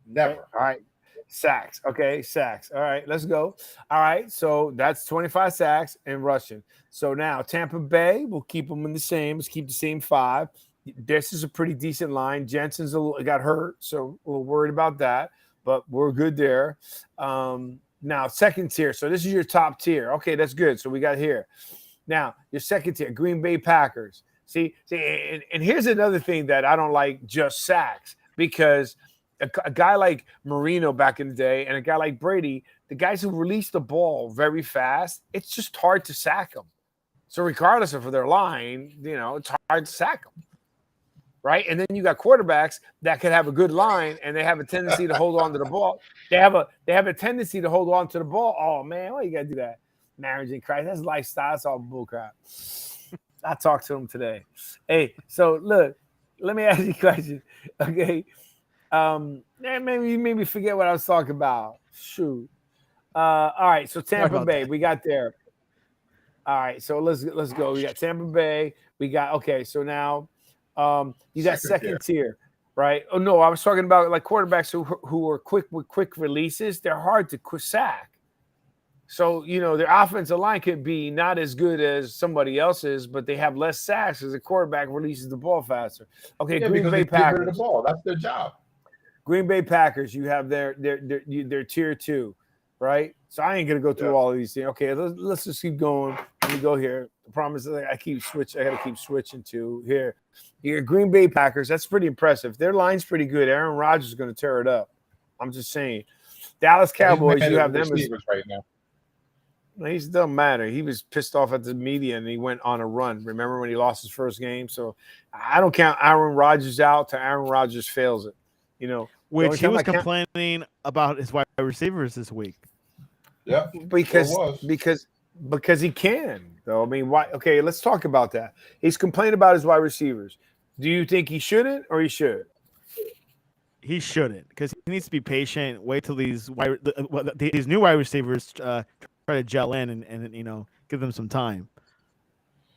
Never. Okay. All right. Sacks. Okay, sacks. All right, let's go. All right, so that's 25 sacks and rushing. So now Tampa Bay, we'll keep them in the same. Let's keep the same 5. This is a pretty decent line. Jensen's got hurt, so we're worried about that, but we're good there. Now, second tier. So this is your top tier. Okay, that's good. So we got here. Now, your second tier, Green Bay Packers. See, and here's another thing that I don't like just sacks, because a guy like Marino back in the day and a guy like Brady, the guys who release the ball very fast, it's just hard to sack them. So regardless of their line, it's hard to sack them. Right, and then you got quarterbacks that could have a good line, and they have a tendency to hold on to the ball. They have a tendency to hold on to the ball. Oh man, why you gotta do that? Marriage in Christ, that's lifestyle. That's all bullcrap. I talked to him today. Hey, so look, let me ask you a question. Okay, maybe forget what I was talking about. Shoot. All right, so Tampa Bay, we got there. All right, so let's go. We got Tampa Bay. We got so now. You got second tier, right? Oh no, I was talking about like quarterbacks who are quick with quick releases. They're hard to sack. So their offensive line could be not as good as somebody else's, but they have less sacks as the quarterback releases the ball faster. Okay, Green Bay Packers. The ball. That's their job. Green Bay Packers. You have their tier 2, right? So I ain't gonna go through all of these things. Okay, let's just keep going. Let me go here. The problem is I got to keep switching to here. Your Green Bay Packers, that's pretty impressive. Their line's pretty good. Aaron Rodgers is going to tear it up. I'm just saying. Dallas Cowboys, you have them as right now. He doesn't matter. He was pissed off at the media and he went on a run. Remember when he lost his first game? So I don't count Aaron Rodgers out till Aaron Rodgers fails it. Which he was complaining about his wide receivers this week. Yeah, because he can. Though I mean, why? Okay, let's talk about that. He's complaining about his wide receivers. Do you think he shouldn't or he should? He shouldn't, because he needs to be patient. Wait till these new wide receivers try to gel in and give them some time.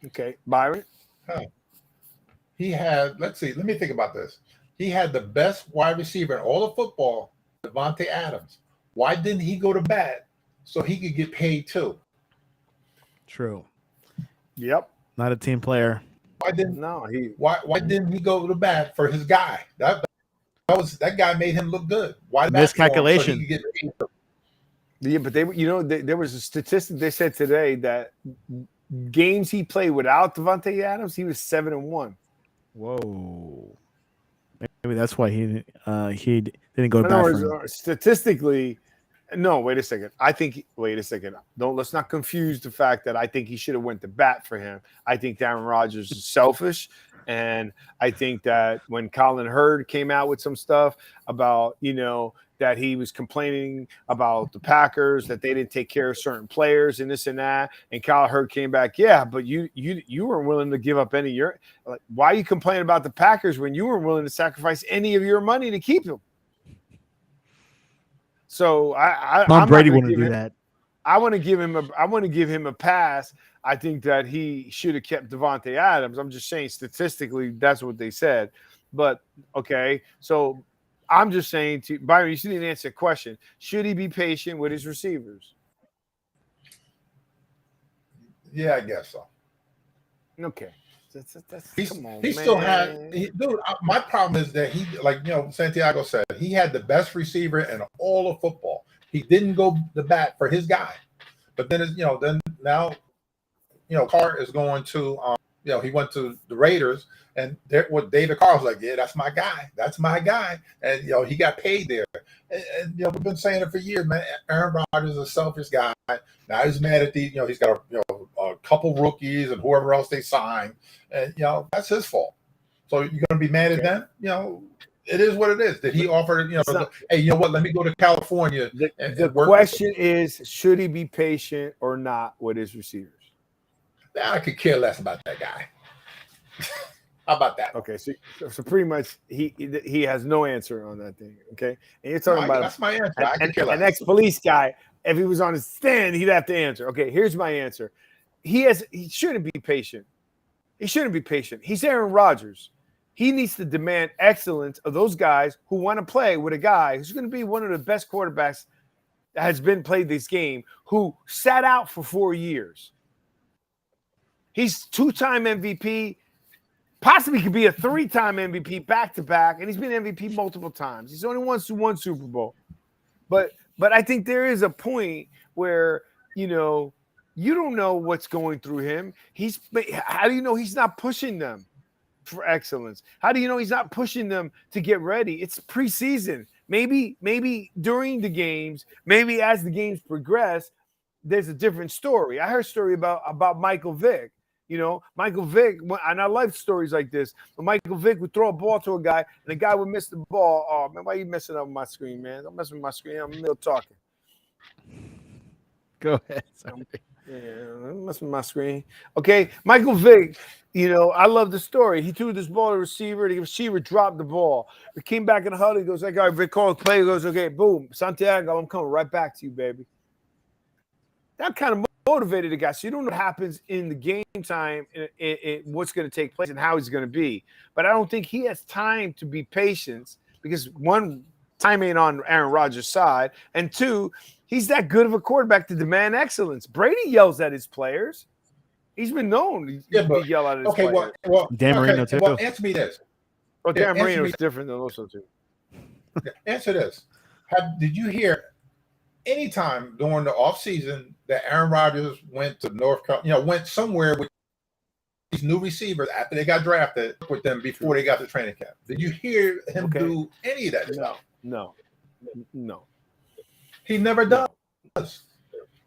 Okay, Byron. he had, let's see, let me think about this. He had the best wide receiver in all of football, Devontae Adams. Why didn't he go to bat so he could get paid too? True. Yep. Not a team player. Why didn't he go to bat for his guy? That guy made him look good. Why miscalculation? So he could get paid? Yeah, but there was a statistic they said today that games he played without Devontae Adams, he was 7-1. Whoa. Maybe that's why he didn't go back. Statistically, no. Wait a second. Let's not confuse the fact that I think he should have went to bat for him. I think Aaron Rodgers is selfish, and I think that when Colin Hurd came out with some stuff about that he was complaining about the Packers, that they didn't take care of certain players and this and that. And Kyle Hurd came back, yeah, but you weren't willing to give up any of your – like, why are you complaining about the Packers when you weren't willing to sacrifice any of your money to keep them? So Tom Brady wouldn't do that. I want to give him a pass. I think that he should have kept Devontae Adams. I'm just saying statistically that's what they said. But, okay, so – I'm just saying to Byron, you didn't answer the question. Should he be patient with his receivers? Yeah, I guess so. Okay. My problem is that he, Santiago said, he had the best receiver in all of football. He didn't go to bat for his guy. But then, now Carr is going to, he went to the Raiders. And David Carr was like, yeah, that's my guy. That's my guy. And, he got paid there. And we've been saying it for years, man. Aaron Rodgers is a selfish guy. Now he's mad at he's got a couple rookies and whoever else they signed. And, that's his fault. So you're going to be mad at them? It is what it is. Did he offer, hey, you know what? Let me go to California. The question is, should he be patient or not with his receivers? I could care less about that guy. How about that? Okay, so pretty much he has no answer on that thing. Okay, and you're talking about that's my answer. An ex-police guy. If he was on his stand, he'd have to answer. Okay, here's my answer. He shouldn't be patient. He shouldn't be patient. He's Aaron Rodgers. He needs to demand excellence of those guys who want to play with a guy who's going to be one of the best quarterbacks that has been played this game, who sat out for 4 years. He's 2-time MVP. Possibly could be a 3-time MVP back-to-back, and he's been MVP multiple times. He's only won Super Bowl. But I think there is a point where, you don't know what's going through him. How do you know he's not pushing them for excellence? How do you know he's not pushing them to get ready? It's preseason. Maybe during the games, maybe as the games progress, there's a different story. I heard a story about Michael Vick. Michael Vick, and I like stories like this. When Michael Vick would throw a ball to a guy, and the guy would miss the ball. Oh, man, why are you messing up with my screen, man? Don't mess with my screen. I'm in the middle talking. Go ahead. Sorry. Yeah, don't mess with my screen. Okay, Michael Vick, I love the story. He threw this ball to the receiver. The receiver dropped the ball. He came back in the huddle. He goes, like, all right, Vick calls play. He goes, okay, boom. Santiago, I'm coming right back to you, baby. That kind of motivated the guy. So you don't know what happens in the game time, what's going to take place and how he's going to be. But I don't think he has time to be patient because, one, time ain't on Aaron Rodgers' side. And two, he's that good of a quarterback to demand excellence. Brady yells at his players. He's been known to yell at his players. Well, Dan Marino, too. Well, answer me this. Well, Dan Marino is different than also, too. Answer this. Did you hear any time during the offseason that Aaron Rodgers went to North Carolina, went somewhere with these new receivers after they got drafted with them before they got to training camp? Did you hear him do any of that stuff? No. He never does.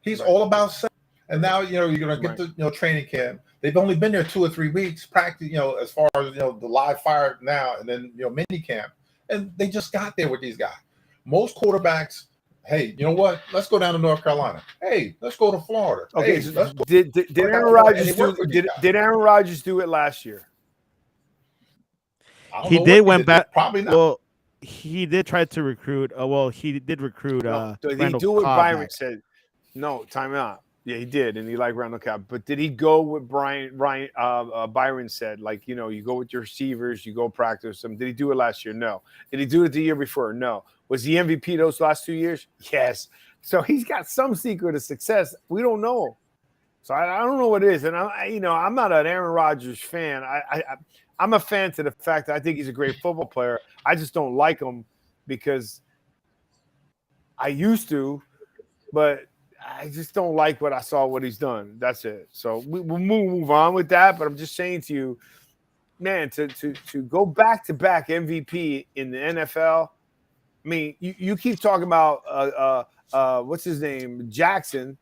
He's all about self. And now, you're going to get to, training camp. They've only been there 2 or 3 weeks, practice, as far as, the live fire now and then, mini camp. And they just got there with these guys. Most quarterbacks, hey, you know what? Let's go down to North Carolina. Hey, let's go to Florida. Okay, hey, so did Aaron Rodgers do it last year? He did went back. Probably not. Well, he did try to recruit. He did recruit. Did he do what Byron said? No, time out. Yeah, he did, and he liked Randall Cobb. But did he go with Byron said, like, you know, you go with your receivers, you go practice them. Did he do it last year? No. Did he do it the year before? No. Was he MVP those last 2 years? Yes. So he's got some secret of success. We don't know. So I don't know what it is. And I'm not an Aaron Rodgers fan. I'm a fan to the fact that I think he's a great football player. I just don't like him because I used to, but I just don't like what I saw, what he's done. That's it. So we'll move on with that. But I'm just saying to you, man, to go back-to-back MVP in the NFL, I mean, you keep talking about what's his name, Jackson,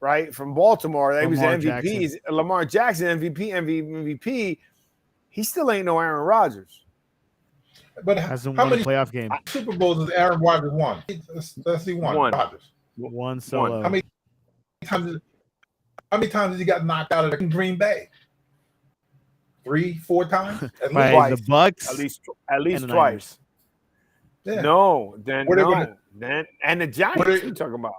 right, from Baltimore. That he was MVP. Lamar Jackson, MVP. He still ain't no Aaron Rodgers. But hasn't how won many a playoff game? Super Bowls has Aaron Rodgers won? Let's see one. Rodgers. One solo. How many times has he got knocked out of the Green Bay? 3-4 times? At least By the Bucks. At least the twice. Yeah. No, then and the Giants. What are you talking about?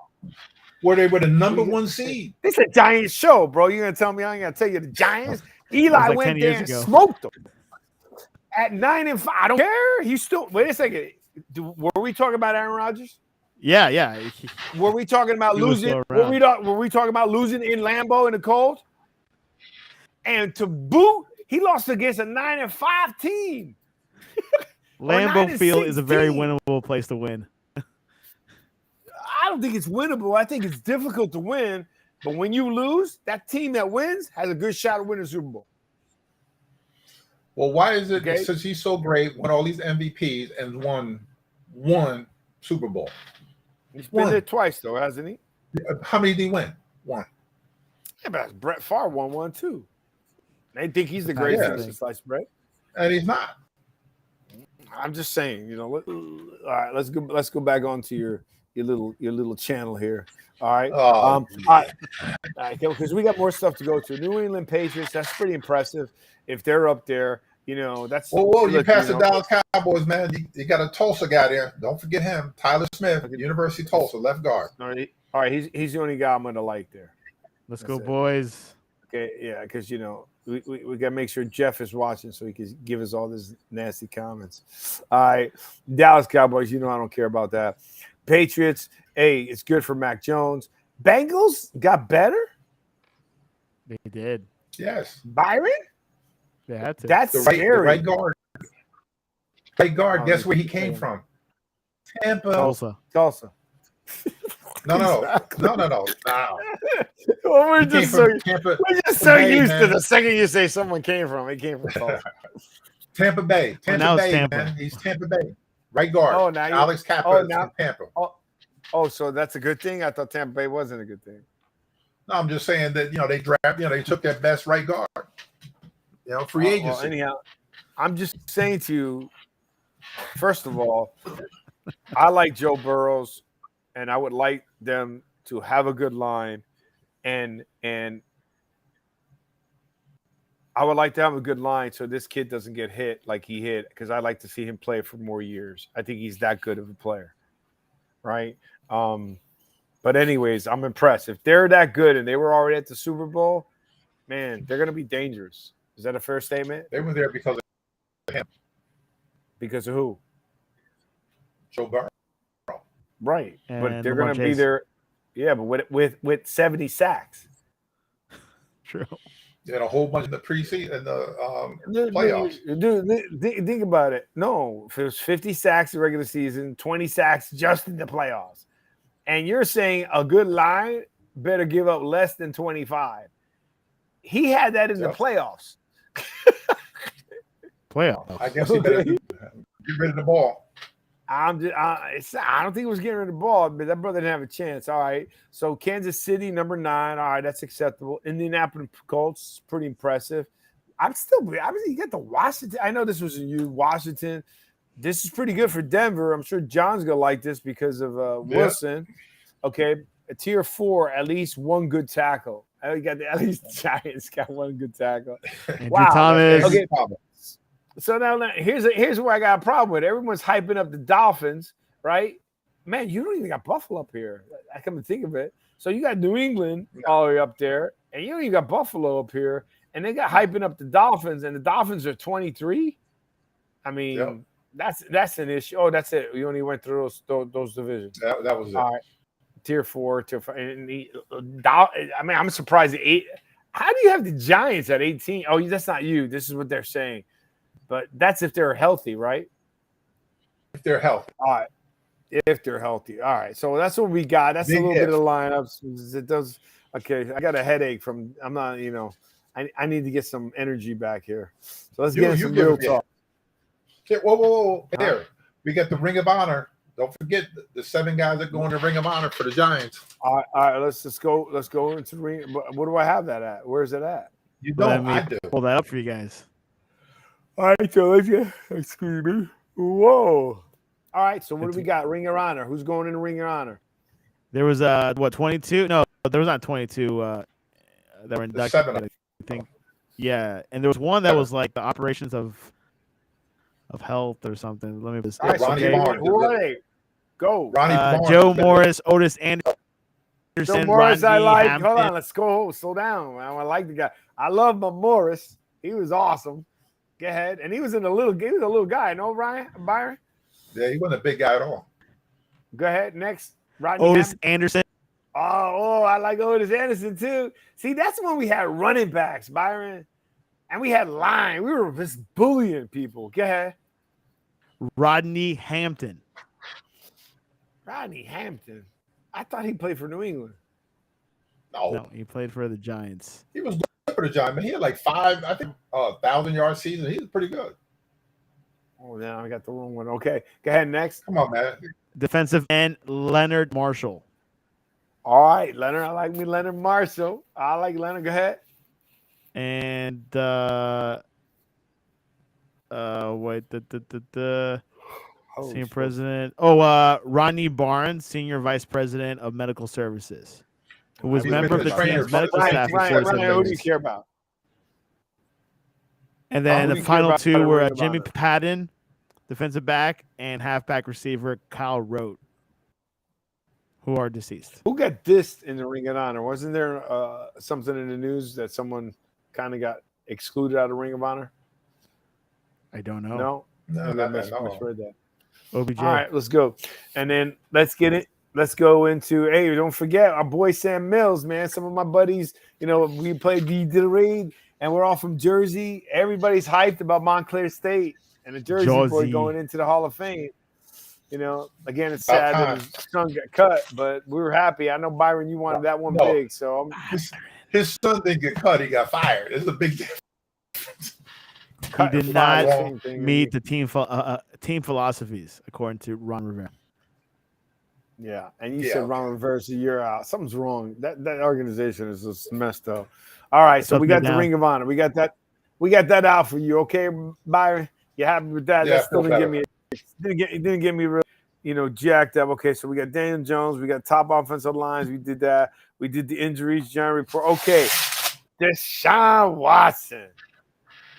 Were they with a number one seed? It's a Giants show, bro. You're gonna tell me I ain't gonna tell you the Giants? Eli like went there and smoked them at 9-5. I don't care. He still. Wait a second. Were we talking about Aaron Rodgers? Yeah. Were we talking about losing? Were we talking about losing in Lambeau in the cold? And to boot, he lost against a 9-5 team. Lambeau Field is a very winnable place to win. I don't think it's winnable. I think it's difficult to win. But when you lose, that team that wins has a good shot at winning the Super Bowl. Well, why is it since he's so great, won all these MVPs and won Super Bowl? He's been there twice, though, hasn't he? How many did he win? One. Yeah, but Brett Favre won one, too. They think he's the greatest since sliced bread. And he's not. I'm just saying, all right, let's go back onto your little channel here. All right. All right, because we got more stuff to go to. New England Patriots, that's pretty impressive. If they're up there, that's whoa, you passed the Dallas Cowboys, man. You got a Tulsa guy there. Don't forget him. Tyler Smith, University of Tulsa, left guard. All right, he's the only guy I'm gonna like there. Let's go, boys. Okay, yeah, because we gotta make sure Jeff is watching so he can give us all these nasty comments. All right, Dallas Cowboys, I don't care about that. Patriots, hey, it's good for Mac Jones. Bengals got better. They did. Yes. Byron? Yeah, that's scary. The right guard. Right guard. Guess where he came from? Tampa. Tulsa. No. Well, we're just so used to the second you say someone came from. It came from Tulsa. Tampa Bay. Tampa Bay, man. He's Tampa Bay. Right guard. Oh, now Alex Kappa from Tampa. Oh, so that's a good thing? I thought Tampa Bay wasn't a good thing. No, I'm just saying that, they took their best right guard. Free agency. Anyhow, I'm just saying to you, first of all, I like Joe Burrows, and I would like them to have a good line, and I would like to have a good line so this kid doesn't get hit like he hit, because I like to see him play for more years. I think he's that good of a player, right? But anyways, I'm impressed. If they're that good and they were already at the Super Bowl, man, they're going to be dangerous. Is that a fair statement? They were there because of him. Because of who? Joe Burrow. Right. But they're going to be there. Yeah, but with 70 sacks. True. They had a whole bunch in the preseason, the playoffs. Dude, think about it. No, if it was 50 sacks in the regular season, 20 sacks just in the playoffs. And you're saying a good line better give up less than 25. He had that in the playoffs. I guess he better get rid of the ball. I don't think it was getting rid of the ball, but that brother didn't have a chance. All right. So Kansas City, number 9. All right, that's acceptable. Indianapolis Colts, pretty impressive. You got the Washington. I know this was Washington. This is pretty good for Denver. I'm sure John's gonna like this because of Wilson. Okay. A tier 4, at least one good tackle. At least the Giants got one good tackle. Andrew Thomas. Okay. So now here's where I got a problem with. Everyone's hyping up the Dolphins, right? Man, you don't even got Buffalo up here. I come to think of it. So you got New England all the way up there, and you got Buffalo up here, and they got hyping up the Dolphins, and the Dolphins are 23. I mean, that's an issue. Oh, that's it. We only went through those divisions. That was it. All right. Tier 4, Tier 5. I mean, I'm surprised at 8. How do you have the Giants at 18? Oh, that's not you. This is what they're saying. But that's if they're healthy, right? If they're healthy. All right. If they're healthy. All right. So that's what we got. That's a little bit of the lineups. It does. Okay. I got a headache from – I'm not, I need to get some energy back here. So let's get some real talk. Whoa. Here. We got the Ring of Honor. Don't forget the 7 guys that go in the Ring of Honor for the Giants. All right, let's go into the ring. What do I have that at? Where's it at? You don't. I do. Pull that up for you guys. All right, so let's get. Excuse me. Whoa. All right, so what do we got? Ring of Honor. Who's going in the Ring of Honor? There was 22? No, there was not 22 that were inducted. 7. I think. Yeah, and there was one that was like the operations of health or something. Let me just. All right, Ronnie Barnes. Who are they? Go. Ronnie Barnes. Joe Morris, Otis Anderson. Joe Morris, Rodney I like. Hampton. Hold on, let's go. Slow down. I like the guy. I love my Morris. He was awesome. Go ahead. And he was a little guy, no, Byron? Yeah, he wasn't a big guy at all. Go ahead. Next. Rodney Otis Hampton. Anderson. Oh, I like Otis Anderson too. See, that's when we had running backs, Byron. And we had line. We were just bullying people. Go ahead. Rodney Hampton. Rodney Hampton. I thought he played for New England. No, he played for the Giants. He was good for the Giants, man. He had like 5, I think, 1,000-yard season. He was pretty good. Oh, now I got the wrong one. Okay, go ahead. Next. Come on, man. Defensive end Leonard Marshall. All right, Leonard. I like me, Leonard Marshall. I like Leonard. Go ahead. And senior president. Rodney Barnes, senior vice president of medical services, who was member of the team's medical staff. Who do you care about? And then the final 2 were Jimmy Patton, defensive back, and halfback receiver Kyle Rote, who are deceased. Who got dissed in the Ring of Honor? Wasn't there something in the news that someone kind of got excluded out of Ring of Honor? I don't know. No, No, I misread that. OBJ. All right, let's go. And then let's get it. Let's go into, hey, don't forget our boy Sam Mills, man. Some of my buddies, we played did a raid, and we're all from Jersey. Everybody's hyped about Montclair State and the Jersey boy going into the Hall of Fame. Again, it's sad that his son got cut, but we were happy. I know, Byron, you wanted that one big, so his son didn't get cut. He got fired. It's a big difference. He did not meet the team philosophies, according to Ron Rivera. Yeah, and you said Ron Rivera's a year out. Something's wrong. That organization is just messed up. All right, so we got the Ring of Honor. We got that out for you, okay, Byron? You happy with that? Yeah, that still didn't get me real, jacked up. Okay, so we got Daniel Jones. We got top offensive lines. We did that. We did the injuries, John report. Okay, Deshaun Watson.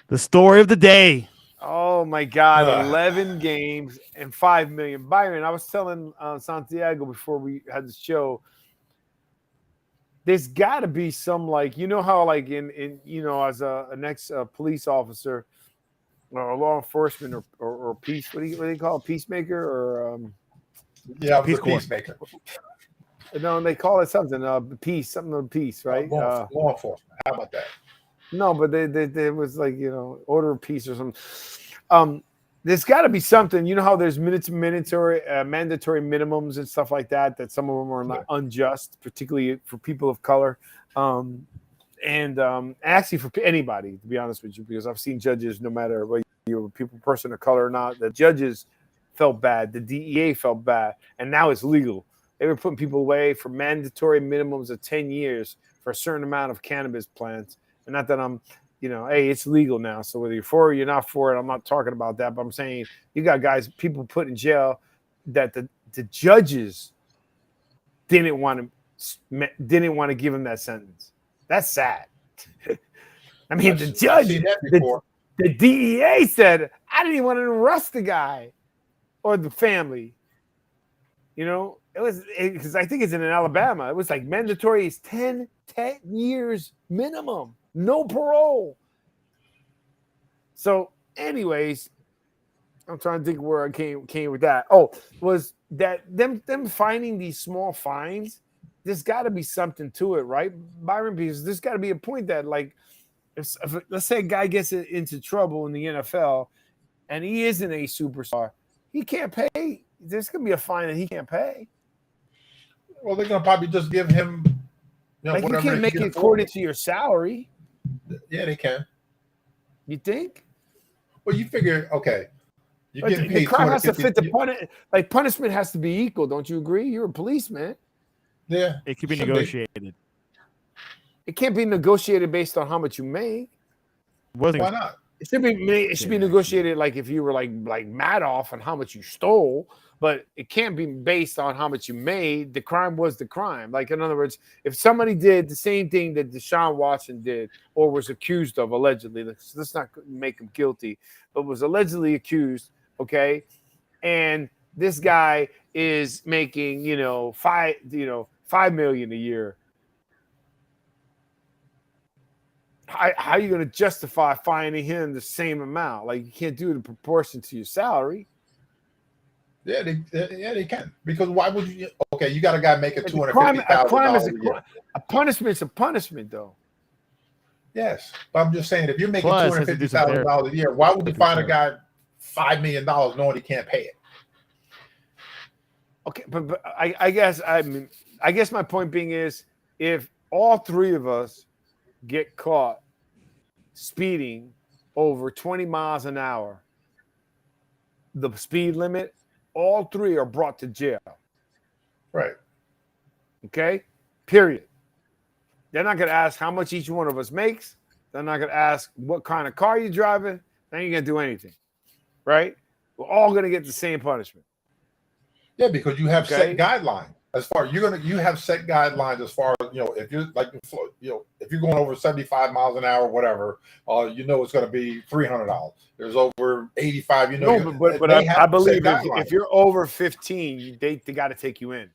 The story of the day. Oh, my God. 11 games and $5 million. Byron, I was telling Santiago before we had the show, there's got to be some, how, in as an ex-police officer or law enforcement or peace, what do you call it, peacemaker or peacemaker. No, they call it something, peace, right? Law enforcement. How about that? No, but they was order of peace or something. There's got to be something. You know how there's mandatory minimums and stuff like that. That some of them are not unjust, particularly for people of color, and actually for anybody. To be honest with you, because I've seen judges, no matter whether you're a person of color or not, the judges felt bad, the DEA felt bad, and now it's legal. They were putting people away for mandatory minimums of 10 years for a certain amount of cannabis plants. And not that I'm, hey, it's legal now. So whether you're for it or you're not for it, I'm not talking about that. But I'm saying you got people put in jail that the judges didn't want to give them that sentence. That's sad. I mean, the judge, the DEA said, I didn't even want to arrest the guy or the family. It was because I think it's in Alabama. It was like mandatory is 10 years minimum, no parole. So, anyways, I'm trying to think where I came with that. Oh, was that them finding these small fines? There's got to be something to it, right, Byron? Because there's got to be a point that, like, if let's say a guy gets into trouble in the NFL and he isn't a superstar, he can't pay. There's gonna be a fine that he can't pay. Well, they're gonna probably just give him, Like, whatever. You can't make it according to your salary. Yeah, they can. You think? Well, you figure, okay, you get paid. The crime has to fit the punishment has to be equal. Don't you agree? You're a policeman. Yeah, It could be negotiated. It can't be negotiated based on how much you make. Why not? It should be negotiated like if you were like Madoff and how much you stole, but it can't be based on how much you made. The crime was the crime. Like, in other words, if somebody did the same thing that Deshaun Watson did or was accused of allegedly, let's not make him guilty, but was allegedly accused, okay, and this guy is making $5 million a year. How are you going to justify fining him the same amount? Like, you can't do it in proportion to your salary. Yeah, they can. Because why would you? Okay, you got a guy making $250,000. A punishment's a punishment, though. Yes, but I'm just saying, if you're making Plus, $250,000 a year, why would you fine a guy $5 million knowing he can't pay it? Okay, but I guess my point being is, if all three of us get caught speeding over 20 miles an hour, the speed limit, all three are brought to jail. Right. Okay? Period. They're not going to ask how much each one of us makes. They're not going to ask what kind of car you're driving. They ain't going to do anything. Right? We're all going to get the same punishment. Yeah, because you have set guidelines. As far you have set guidelines as far as, if you're like, if you're going over 75 miles an hour, whatever, it's going to be $300. There's over 85, but I believe if you're over 15, they got to take you in.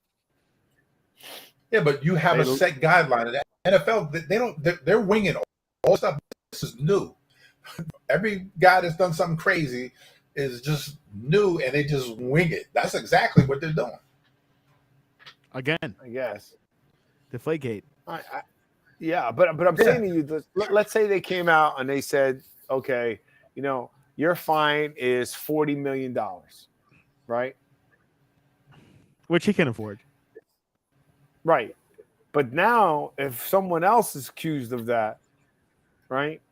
Yeah, but you have a set guideline. The NFL, they're winging all stuff. This is new. Every guy that's done something crazy is just new, and they just wing it. That's exactly what they're doing. Again, I guess. Deflategate. Yeah, but I'm saying to you, let's say they came out and they said, okay, your fine is $40 million, right? Which he can afford. Right. But now, if someone else is accused of that, right,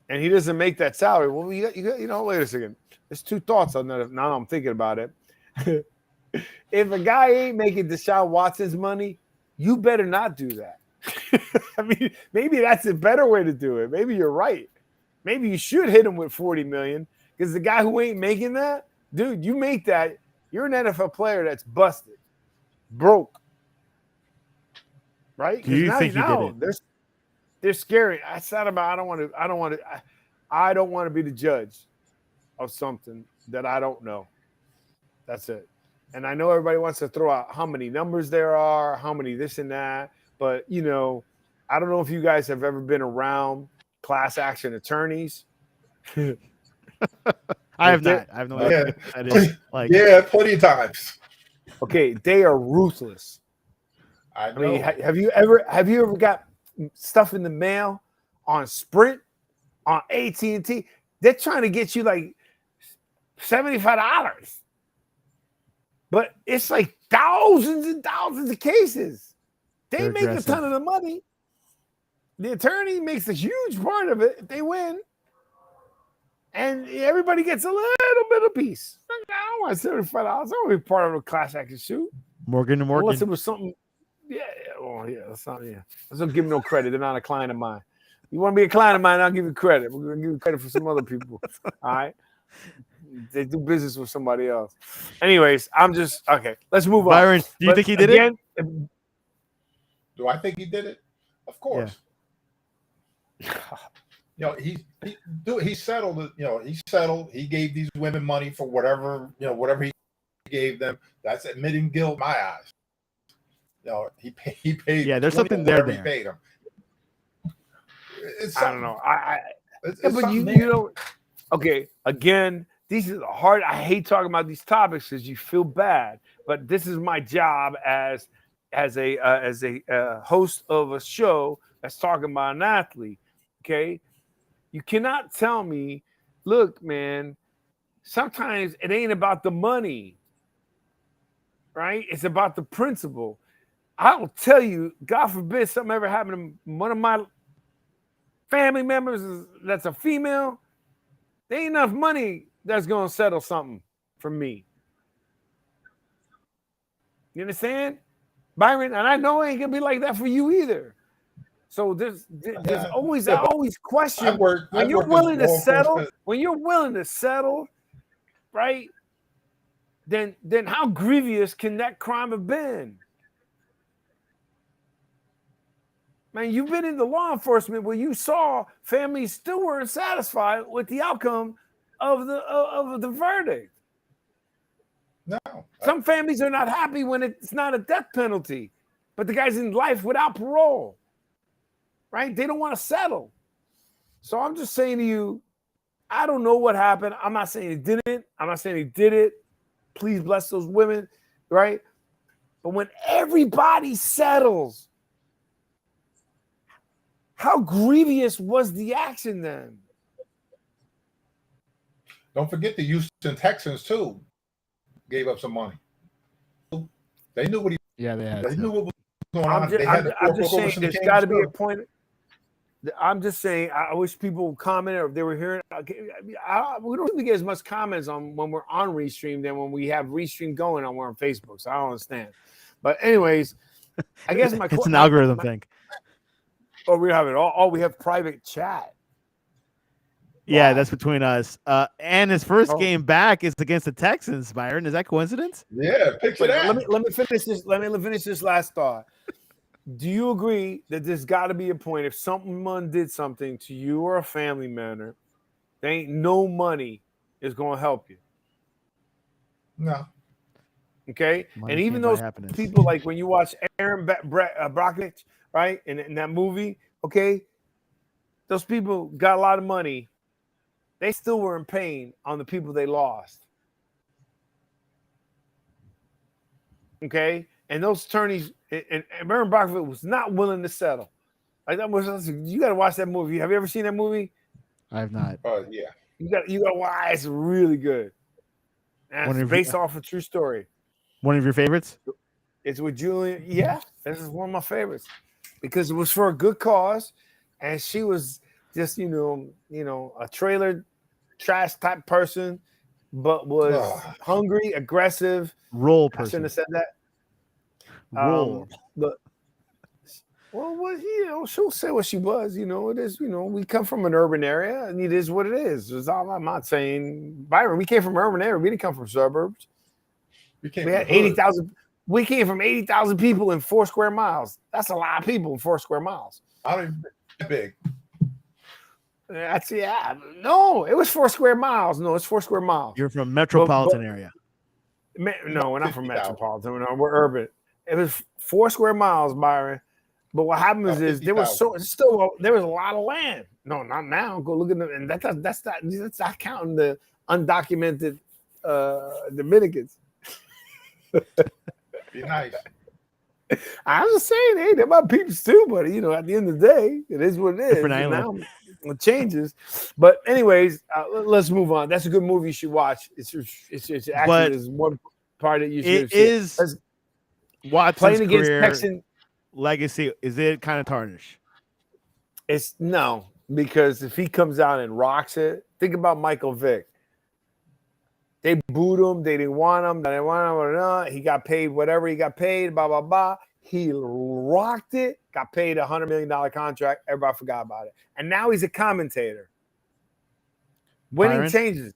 and he doesn't make that salary, well, wait a second. There's two thoughts on that. Now I'm thinking about it. If a guy ain't making Deshaun Watson's money, you better not do that. I mean, maybe that's a better way to do it. Maybe you're right. Maybe you should hit him with $40 million, because the guy who ain't making that, dude, you make that, you're an NFL player that's busted, broke, right? Do you think he did it? They're scary. It's not about. I don't want to be the judge of something that I don't know. That's it. And I know everybody wants to throw out how many numbers there are, how many this and that. But, I don't know if you guys have ever been around class action attorneys. I have not. I have no idea. That is plenty of times. Okay, they are ruthless. I know. mean, have you ever got stuff in the mail on Sprint, on AT&T? They're trying to get you like $75. But it's like thousands and thousands of cases. They make a ton of the money. The attorney makes a huge part of it if they win. And everybody gets a little bit of piece. I don't want $75. I don't want to be part of a class action suit. Morgan. Unless it was something. That's not. Yeah. Let's not give them no credit. They're not a client of mine. You want to be a client of mine, I'll give you credit. We're going to give you credit for some other people. All right? They do business with somebody else. Anyways, I'm just okay. Let's move on. Byron, do you think he did it? Do I think he did it? Of course. Yeah. He settled it. He settled. He gave these women money for whatever he gave them, that's admitting guilt in my eyes. He paid. Yeah, there's something there. He paid him. I don't know. It's but you know, okay. Again, these are hard. I hate talking about these topics because you feel bad. But this is my job as a host of a show that's talking about an athlete. Okay, you cannot tell me, look, man. Sometimes it ain't about the money, right? It's about the principle. I will tell you, God forbid something ever happened to one of my family members that's a female, there ain't enough money that's going to settle something for me. You understand? Byron, and I know it ain't going to be like that for you either. So there's always, I always question when you're willing to settle, right? Then how grievous can that crime have been? Man, you've been in the law enforcement where you saw families still weren't satisfied with the outcome of the verdict. No. Some families are not happy when it's not a death penalty, but the guy's in life without parole, right? They don't want to settle. So I'm just saying to you, I don't know what happened. I'm not saying he didn't. I'm not saying he did it. Please bless those women, right? But when everybody settles, how grievous was the action then? Don't forget the Houston Texans too gave up some money. They knew what they knew what was going on. I'm just saying there's got to be a point. I'm just saying I wish people would comment or if they were hearing. We don't really get as much comments on when we're on Restream than when we have Restream going on. We're on Facebook, so I don't understand. But anyways, I guess it's an algorithm thing. Oh, we have it all. We have private chat. Yeah, that's between us. And his first game back is against the Texans. Byron, is that coincidence? Yeah, picture that. Let me finish this. Let me finish this last thought. Do you agree that there's got to be a point if someone did something to you or a family member, there ain't no money is going to help you? No. Okay, Money and even those people, like when you watch Aaron Brockovich, right, in that movie, okay, those people got a lot of money. They still were in pain on the people they lost. Okay, and those attorneys, and Aaron Brockovich was not willing to settle. Like that was, you got to watch that movie. Have you ever seen that movie? I have not. Yeah. You got to watch. It's really good. And it's based off a true story. One of your favorites? It's with Julian. Yeah, this is one of my favorites because it was for a good cause, and she was just a trailer trash type person, but was hungry, aggressive. Role person. I shouldn't have said that. Role. She'll say what she was. It is. We come from an urban area, and it is what it is. It's all. I'm not saying Byron. We came from an urban area. We didn't come from suburbs. We had 80,000. We came from 80,000 people in 4 square miles. That's a lot of people in 4 square miles. I don't even big. No, it was 4 square miles. No, it's 4 square miles. You're from metropolitan area. No, we're not from metropolitan. No, we're urban. It was 4 square miles, Byron. But what happened is there was there was a lot of land. No, not now. Go look at them, and that's not counting the undocumented Dominicans. Be nice. I was just saying, hey, they're my peeps too, but at the end of the day, it is what it is. Now it changes. But anyways, let's move on. That's a good movie you should watch. It's actually there's one part that you should. It is Watson's playing against career Texan legacy. Is it kind of tarnished? It's no, because if he comes out and rocks it, think about Michael Vick. They booed him. They didn't want him. They didn't want him. He got paid whatever he got paid. Blah, blah, blah. He rocked it. Got paid a $100 million contract. Everybody forgot about it. And now he's a commentator. Winning changes.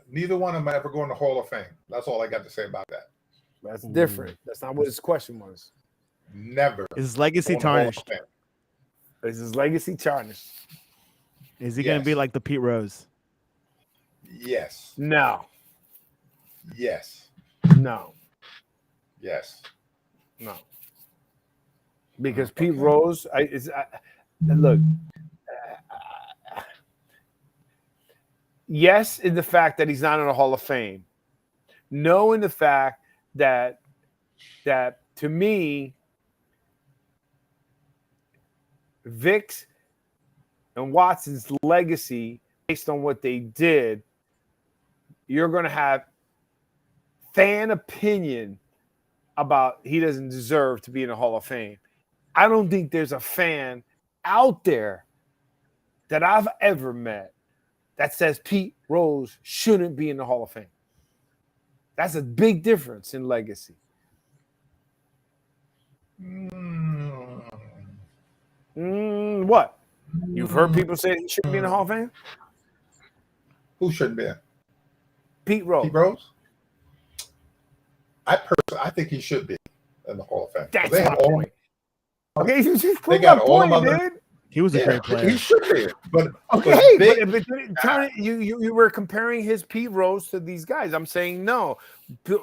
Neither one of them ever go in the Hall of Fame. That's all I got to say about that. That's different. That's not what his question was. Never. Is his legacy tarnished? Is his legacy tarnished? Is he going to be like the Pete Rose? Yes. No. Yes. No. Yes. No. Because Okay. Pete Rose, look. Yes, in the fact that he's not in the Hall of Fame. No, in the fact that to me, Vic's and Watson's legacy, based on what they did, you're going to have fan opinion about he doesn't deserve to be in the Hall of Fame. I don't think there's a fan out there that I've ever met that says Pete Rose shouldn't be in the Hall of Fame. That's a big difference in legacy. What? You've heard people say he shouldn't be in the Hall of Fame? Who shouldn't be? Pete Rose. Pete Rose? I think he should be in the Hall of Fame. That's my point. Okay, you just put they got my all point, other, dude. He was a great player. He should be. But you were comparing his Pete Rose to these guys. I'm saying no.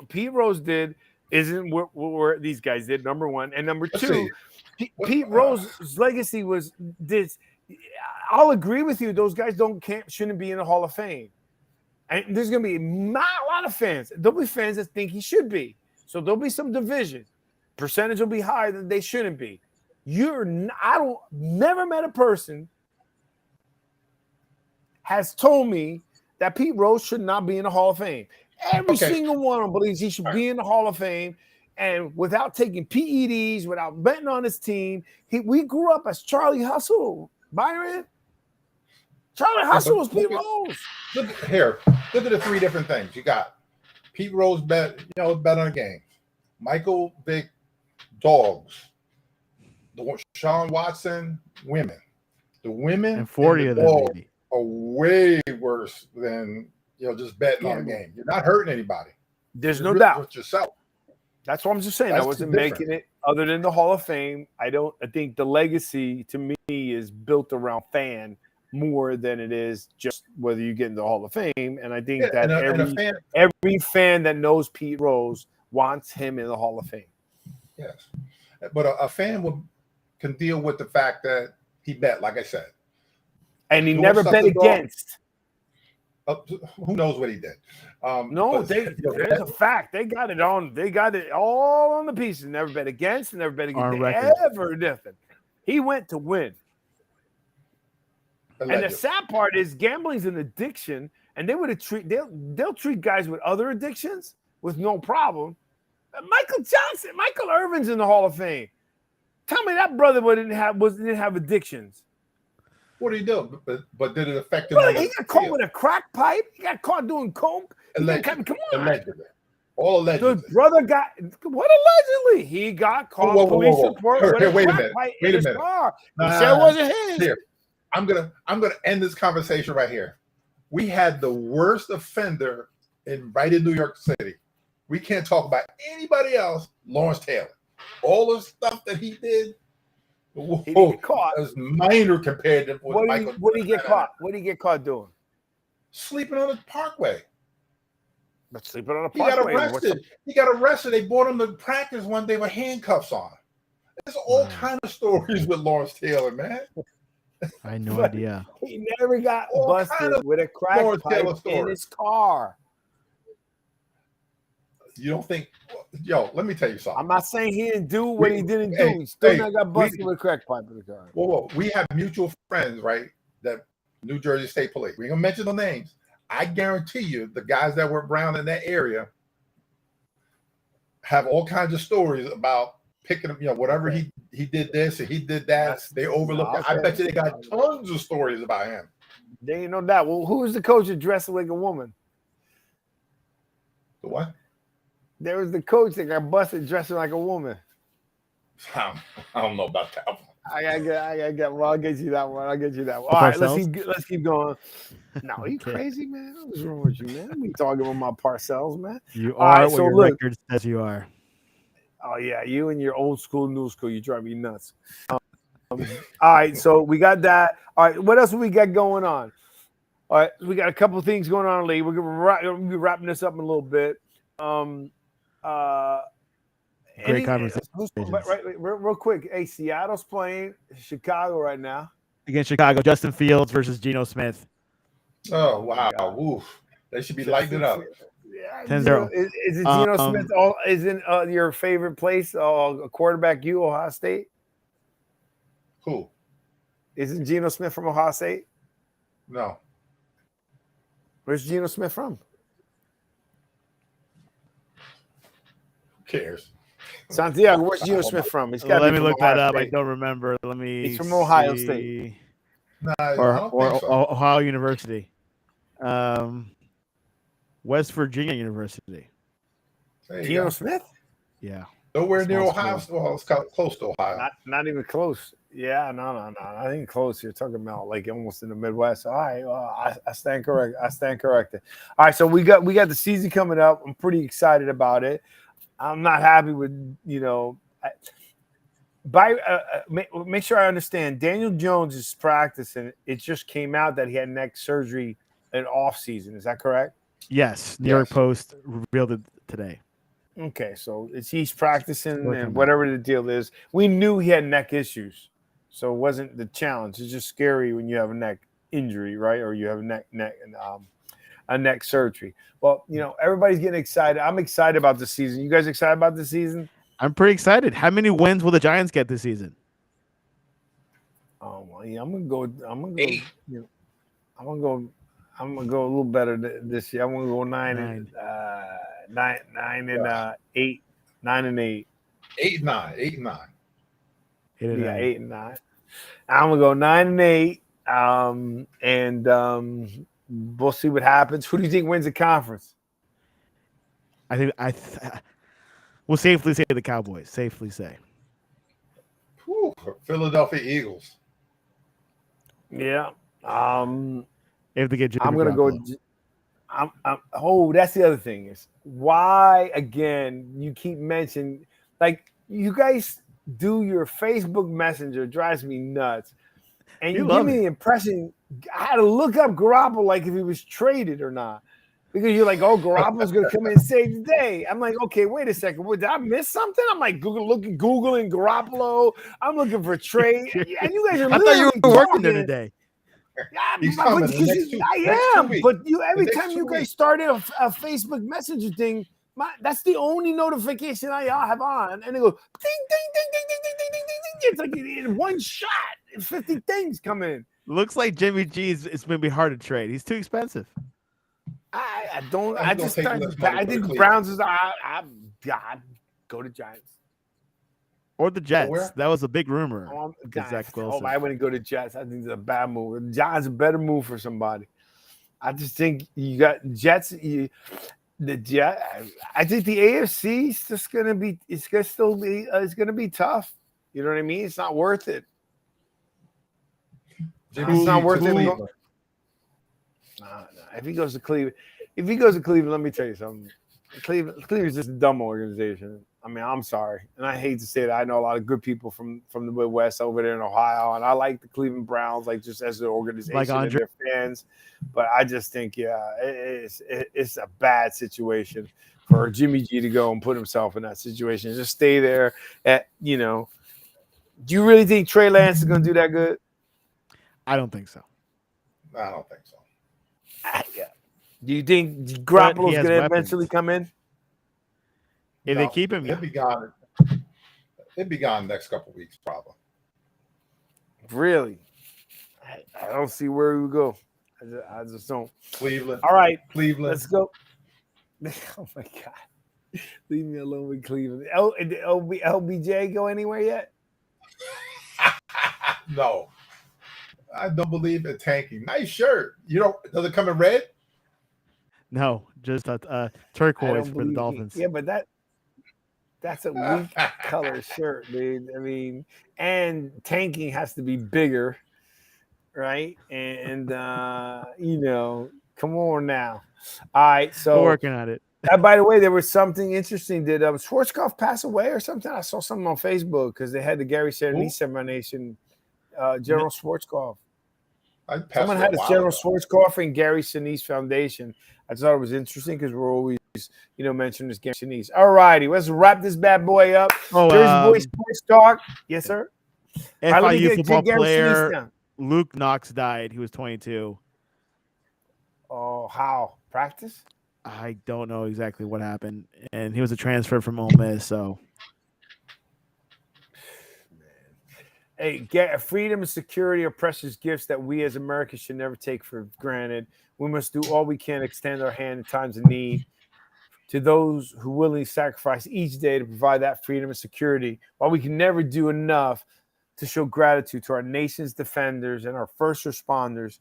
Pete Rose isn't what these guys did, number one. And number two, Pete Rose's legacy was this. I'll agree with you. Those guys shouldn't be in the Hall of Fame. And there's going to be a lot of fans. There'll be fans that think he should be. So there'll be some division. Percentage will be higher than they shouldn't be. Never met a person has told me that Pete Rose should not be in the Hall of Fame. Every single one of them believes he should be in the Hall of Fame. And without taking PEDs, without betting on his team, we grew up as Charlie Hustle, Byron. Charlie Hustle was Pete Rose. Look at the three different things. You got Pete Rose bet on the game. Michael Vick, dogs. Deshaun Watson, women. The women and 40 of them maybe are way worse than just betting on a game. You're not hurting anybody. There's no doubt. With yourself. That's what I'm just saying. I wasn't making it other than the Hall of Fame. I think the legacy to me is built around fan more than it is just whether you get in the Hall of Fame. And I think that every fan that knows Pete Rose wants him in the Hall of Fame. Yes. But a fan can deal with the fact that he bet, like I said. And he never bet against. Who knows what he did? There's a fact. They got it all on the pieces. Never bet against, never bet against. Ever nothing. He went to win. And the sad part is gambling's an addiction, and they'll treat guys with other addictions with no problem. Michael Irvin's in the Hall of Fame. Tell me that brother didn't have addictions. What did he do? But did it affect him? Brother, he got caught with a crack pipe. He got caught doing coke. Allegedly. Come on. Allegedly. All allegedly. The brother got what allegedly? He got caught. Police report with a crack pipe in his car. He said it wasn't his. Here, I'm gonna end this conversation right here. We had the worst offender in New York City. We can't talk about anybody else. Lawrence Taylor. All the stuff that he did. He didn't get caught. It was minor compared to what Michael. What did he get caught? What did he get caught doing? Sleeping on the parkway. But sleeping on a parkway. He got arrested. They brought him to practice one day with handcuffs on. There's all kind of stories with Lawrence Taylor, man. I had no idea. He never got busted with a crack pipe in his car. You don't think? Let me tell you something. I'm not saying he didn't do what he didn't do. He still not got busted with a crack pipe in the car. Whoa. We have mutual friends, right? That New Jersey State Police. We're gonna mention the names. I guarantee you, the guys that were around in that area have all kinds of stories about picking him. Whatever he did this and he did that. They overlooked it. I bet you they got tons of stories about him. There ain't no doubt. Well, who was the coach that dressed like a woman? The what? There was the coach that got busted dressing like a woman. I don't know about that one. I'll get you that one. All right, let's keep going. No, are you crazy, man? What's wrong with you, man? We talking about my Parcells, man. You are what your record says you are. Oh yeah, you and your old school, new school, you drive me nuts. All right, so we got that. All right, what else we got going on? All right, we got a couple of things going on in the league. We're gonna be wrapping this up in a little bit. Great conversation. Real quick. Hey, Seattle's playing Chicago right now. Against Chicago, Justin Fields versus Geno Smith. Oh, wow. Woof. They should be lighting it up. Yeah, 10-0. Is it Geno Smith? Isn't your favorite place a quarterback? Ohio State? Who? Isn't Geno Smith from Ohio State? No. Where's Geno Smith from? Who cares? Santiago, where's Geno Smith from? Let me look that up. I don't remember. He's from Ohio State. Nah, or Ohio University. West Virginia University. Geno Smith? Yeah. Nowhere near Ohio. Well, it's close to Ohio. Not even close. Yeah, no. I think close. You're talking about like almost in the Midwest. All right, I stand correct. I stand corrected. All right, so we got the season coming up. I'm pretty excited about it. I'm not happy with make sure I understand. Daniel Jones is practicing. It just came out that he had neck surgery in off season. Is that correct? Yes. New York Post revealed it today. Okay, so he's practicing and whatever the deal is. We knew he had neck issues, so it wasn't the challenge. It's just scary when you have a neck injury, right? Or you have a neck surgery. Well, everybody's getting excited. I'm excited about the season. You guys excited about the season? I'm pretty excited. How many wins will the Giants get this season? Oh, well, yeah, I'm gonna go 8. I'm gonna go a little better this year. I'm gonna go 9 and 8. 9 and 8. 8 and 9. 8 and 9. 8 and 9. I'm gonna go 9 and 8. We'll see what happens. Who do you think wins the conference? I think we'll safely say the Cowboys. Safely say. Whew, Philadelphia Eagles. Yeah. If they get Jimmy I'm gonna go. That's the other thing is why again you keep mentioning like you guys do your Facebook Messenger drives me nuts, and you give me the impression I had to look up Garoppolo like if he was traded or not. Because you're like, oh, Garoppolo's going to come in and save the day. I'm like, okay, wait a second. Did I miss something? I'm like, Googling Garoppolo. I'm looking for trade. And you guys are I thought you were working there today. He's coming the next 2 I am. But every time you guys start a Facebook Messenger thing, that's the only notification I have on. And they go, ding, ding, ding, ding, ding, ding, ding, ding, ding. It's like in one shot, 50 things come in. Looks like Jimmy G's it's going to be hard to trade. He's too expensive. I think the Browns is God go to Giants or the Jets. That was a big rumor. I wouldn't go to Jets. I think it's a bad move. Giants a better move for somebody. I just think you got Jets. I think the AFC is just gonna be. It's gonna still be. It's gonna be tough. You know what I mean? It's not worth it. It's not worth it. If he goes to Cleveland, let me tell you something. Cleveland's just a dumb organization. I mean, I'm sorry, and I hate to say that. I know a lot of good people from the Midwest over there in Ohio, and I like the Cleveland Browns, like just as an organization and their fans. But I just think, it's a bad situation for Jimmy G to go and put himself in that situation. Just stay there. Do you really think Trey Lance is going to do that good? I don't think so. I don't think so. Do you think Garoppolo's going to eventually come in? If they keep him, he'll be gone. He'll be gone next couple of weeks, probably. Really? I don't see where he would go. I just don't. Cleveland. All right, Cleveland. Let's go. Oh my God! Leave me alone with Cleveland. LBJ go anywhere yet? No. I don't believe in tanking. Nice shirt. Does it come in red? No, just a turquoise for the Dolphins. Yeah, but that's a weak color shirt, dude. I mean, and tanking has to be bigger, right? And come on now. All right, so we're working on it. By the way, there was something interesting. Did Schwarzkopf pass away or something? I saw something on Facebook because they had the Gary Sinise Nation. General Schwarzkopf. I passed Someone it had a a while General ago. Schwarzkopf and Gary Sinise Foundation. I thought it was interesting because we're always, mentioning this Gary Sinise. All righty, let's wrap this bad boy up. Oh, Jersey Boys Sports Talk. Yes, sir. All right, let me FIU get football Gary Sinise player down. Luke Knox died. He was 22. Oh, how? Practice? I don't know exactly what happened, and he was a transfer from Ole Miss. So, Hey, freedom and security are precious gifts that we as Americans should never take for granted. We must do all we can to extend our hand in times of need to those who willingly sacrifice each day to provide that freedom and security. While we can never do enough to show gratitude to our nation's defenders and our first responders,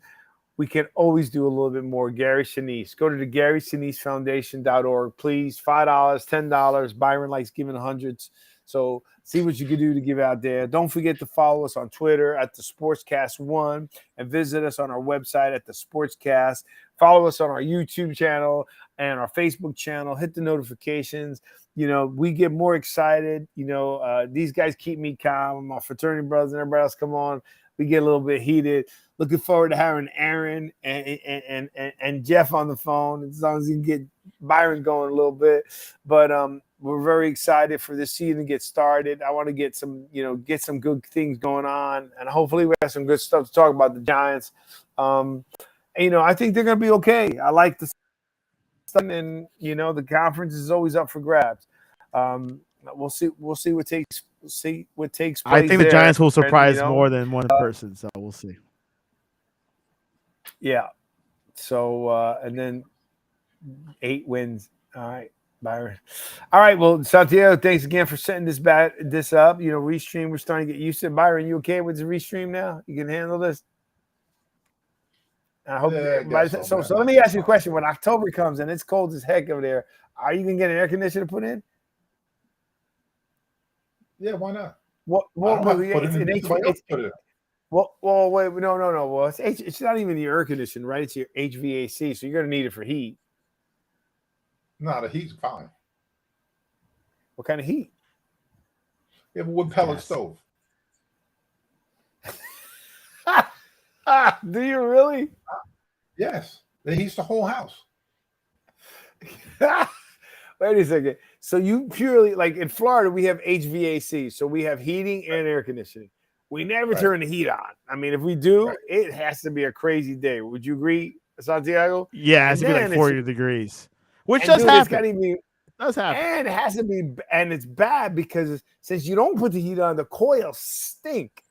we can always do a little bit more. Gary Sinise. Go to the GarySiniseFoundation.org, please. $5, $10. Byron likes giving hundreds. So see what you can do to give out there. Don't forget to follow us on Twitter at the Sportscast1 and visit us on our website at the Sportscast. Follow us on our YouTube channel and our Facebook channel. Hit the notifications. We get more excited. These guys keep me calm. My fraternity brothers and everybody else come on. We get a little bit heated. Looking forward to having Aaron and Jeff on the phone, as long as you can get Byron going a little bit. But we're very excited for this season to get started. I want to get some good things going on, and hopefully we have some good stuff to talk about the Giants. I think they're going to be okay. I like the stuff, and the conference is always up for grabs. We'll see what takes place. I think the Giants will surprise more than one person. So we'll see. Yeah. So and then 8 wins. All right, Byron. All right. Well, Santiago, thanks again for setting this up. Restream. We're starting to get used to it. Byron, you okay with the restream now? You can handle this. I hope. So let me ask you a question. When October comes and it's cold as heck over there, are you gonna get an air conditioner put in? Yeah, why not? Well, wait, no. Well, it's not even the air conditioner, right? It's your HVAC, so you're gonna need it for heat. No, the heat's fine. What kind of heat? You have a wood pellet stove. Do you really? Yes, it heats the whole house. Wait a second. So you purely, like in Florida, we have HVAC, so we have heating and air conditioning. We never turn the heat on. I mean, if we do, it has to be a crazy day. Would you agree, Santiago? Yeah, it has to be like 40 degrees, which does happen. Does happen. And it has to be, and it's bad because since you don't put the heat on, the coils stink.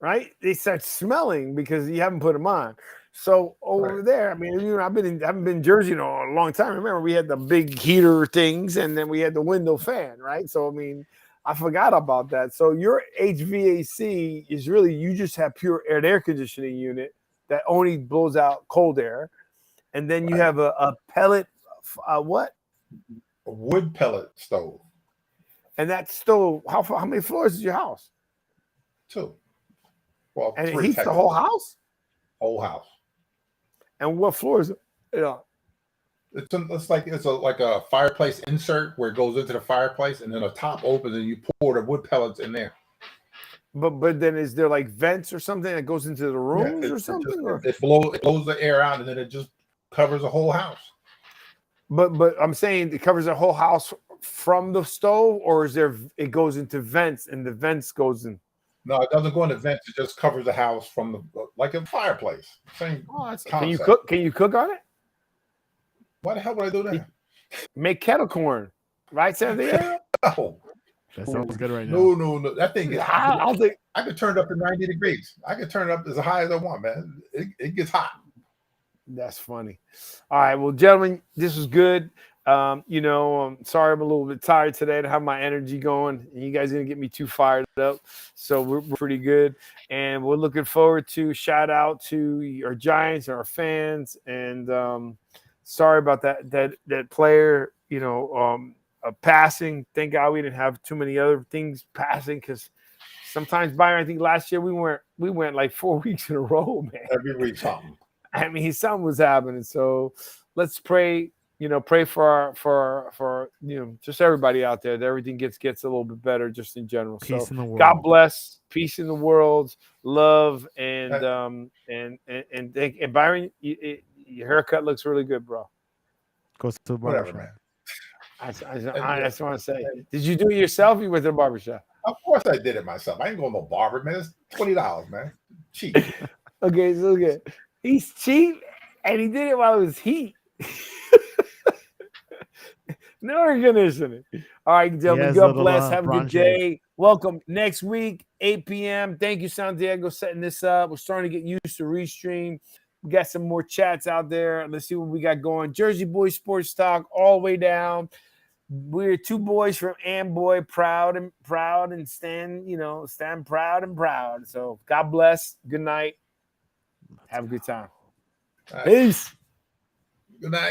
Right? They start smelling because you haven't put them on. So over there, I mean, I haven't been in Jersey in a long time. Remember, we had the big heater things, and then we had the window fan, right? So I mean, I forgot about that. So your HVAC is really, you just have pure air conditioning unit that only blows out cold air, and then you have a pellet, what? A wood pellet stove. And that stove, how many floors is your house? 2. Well, and 3 it heats the whole house? Whole house. And what floor is it? It's like a fireplace insert where it goes into the fireplace, and then a top opens, and you pour the wood pellets in there. But then is there like vents or something that goes into the rooms or something? It blows the air out, and then it just covers the whole house. But I'm saying it covers the whole house from the stove, or it goes into vents, and the vents goes in. No, it doesn't go into vents. It just covers the house from like a fireplace. Same concept. Can you cook? Can you cook on it? Why the hell would I do that? Make kettle corn, right, Santiago? Oh, that sounds good right now. No. That thing is I could turn it up to 90 degrees. I could turn it up as high as I want, man. It gets hot. That's funny. All right, well, gentlemen, this was good. I'm sorry I'm a little bit tired today to have my energy going, and you guys didn't get me too fired up. So we're pretty good, and we're looking forward to shout out to our Giants and our fans. And sorry about that player, passing. Thank God we didn't have too many other things passing, because sometimes, Byron, I think last year we went like 4 weeks in a row, man. Every week something. I mean, something was happening. So let's pray. pray for just everybody out there that everything gets a little bit better just in general. Peace in the world. God bless, peace in the world, love, and Byron, your haircut looks really good, bro. Goes to the barbershop. Man. I just want to say, did you do it yourself? Or you went to the barbershop? Of course I did it myself. I ain't going to no barber, man. It's $20, man. Cheap. Okay, so good. He's cheap, and he did it while it was heat. No air conditioning. All right, gentlemen. God bless. Have a good day. Welcome next week, 8 p.m. Thank you, Santiago, setting this up. We're starting to get used to Restream. We got some more chats out there. Let's see what we got going. Jersey Boys Sports Talk all the way down. We're two boys from Amboy, proud and stand proud and proud. So God bless. Good night. Have a good time. Right. Peace. Good night.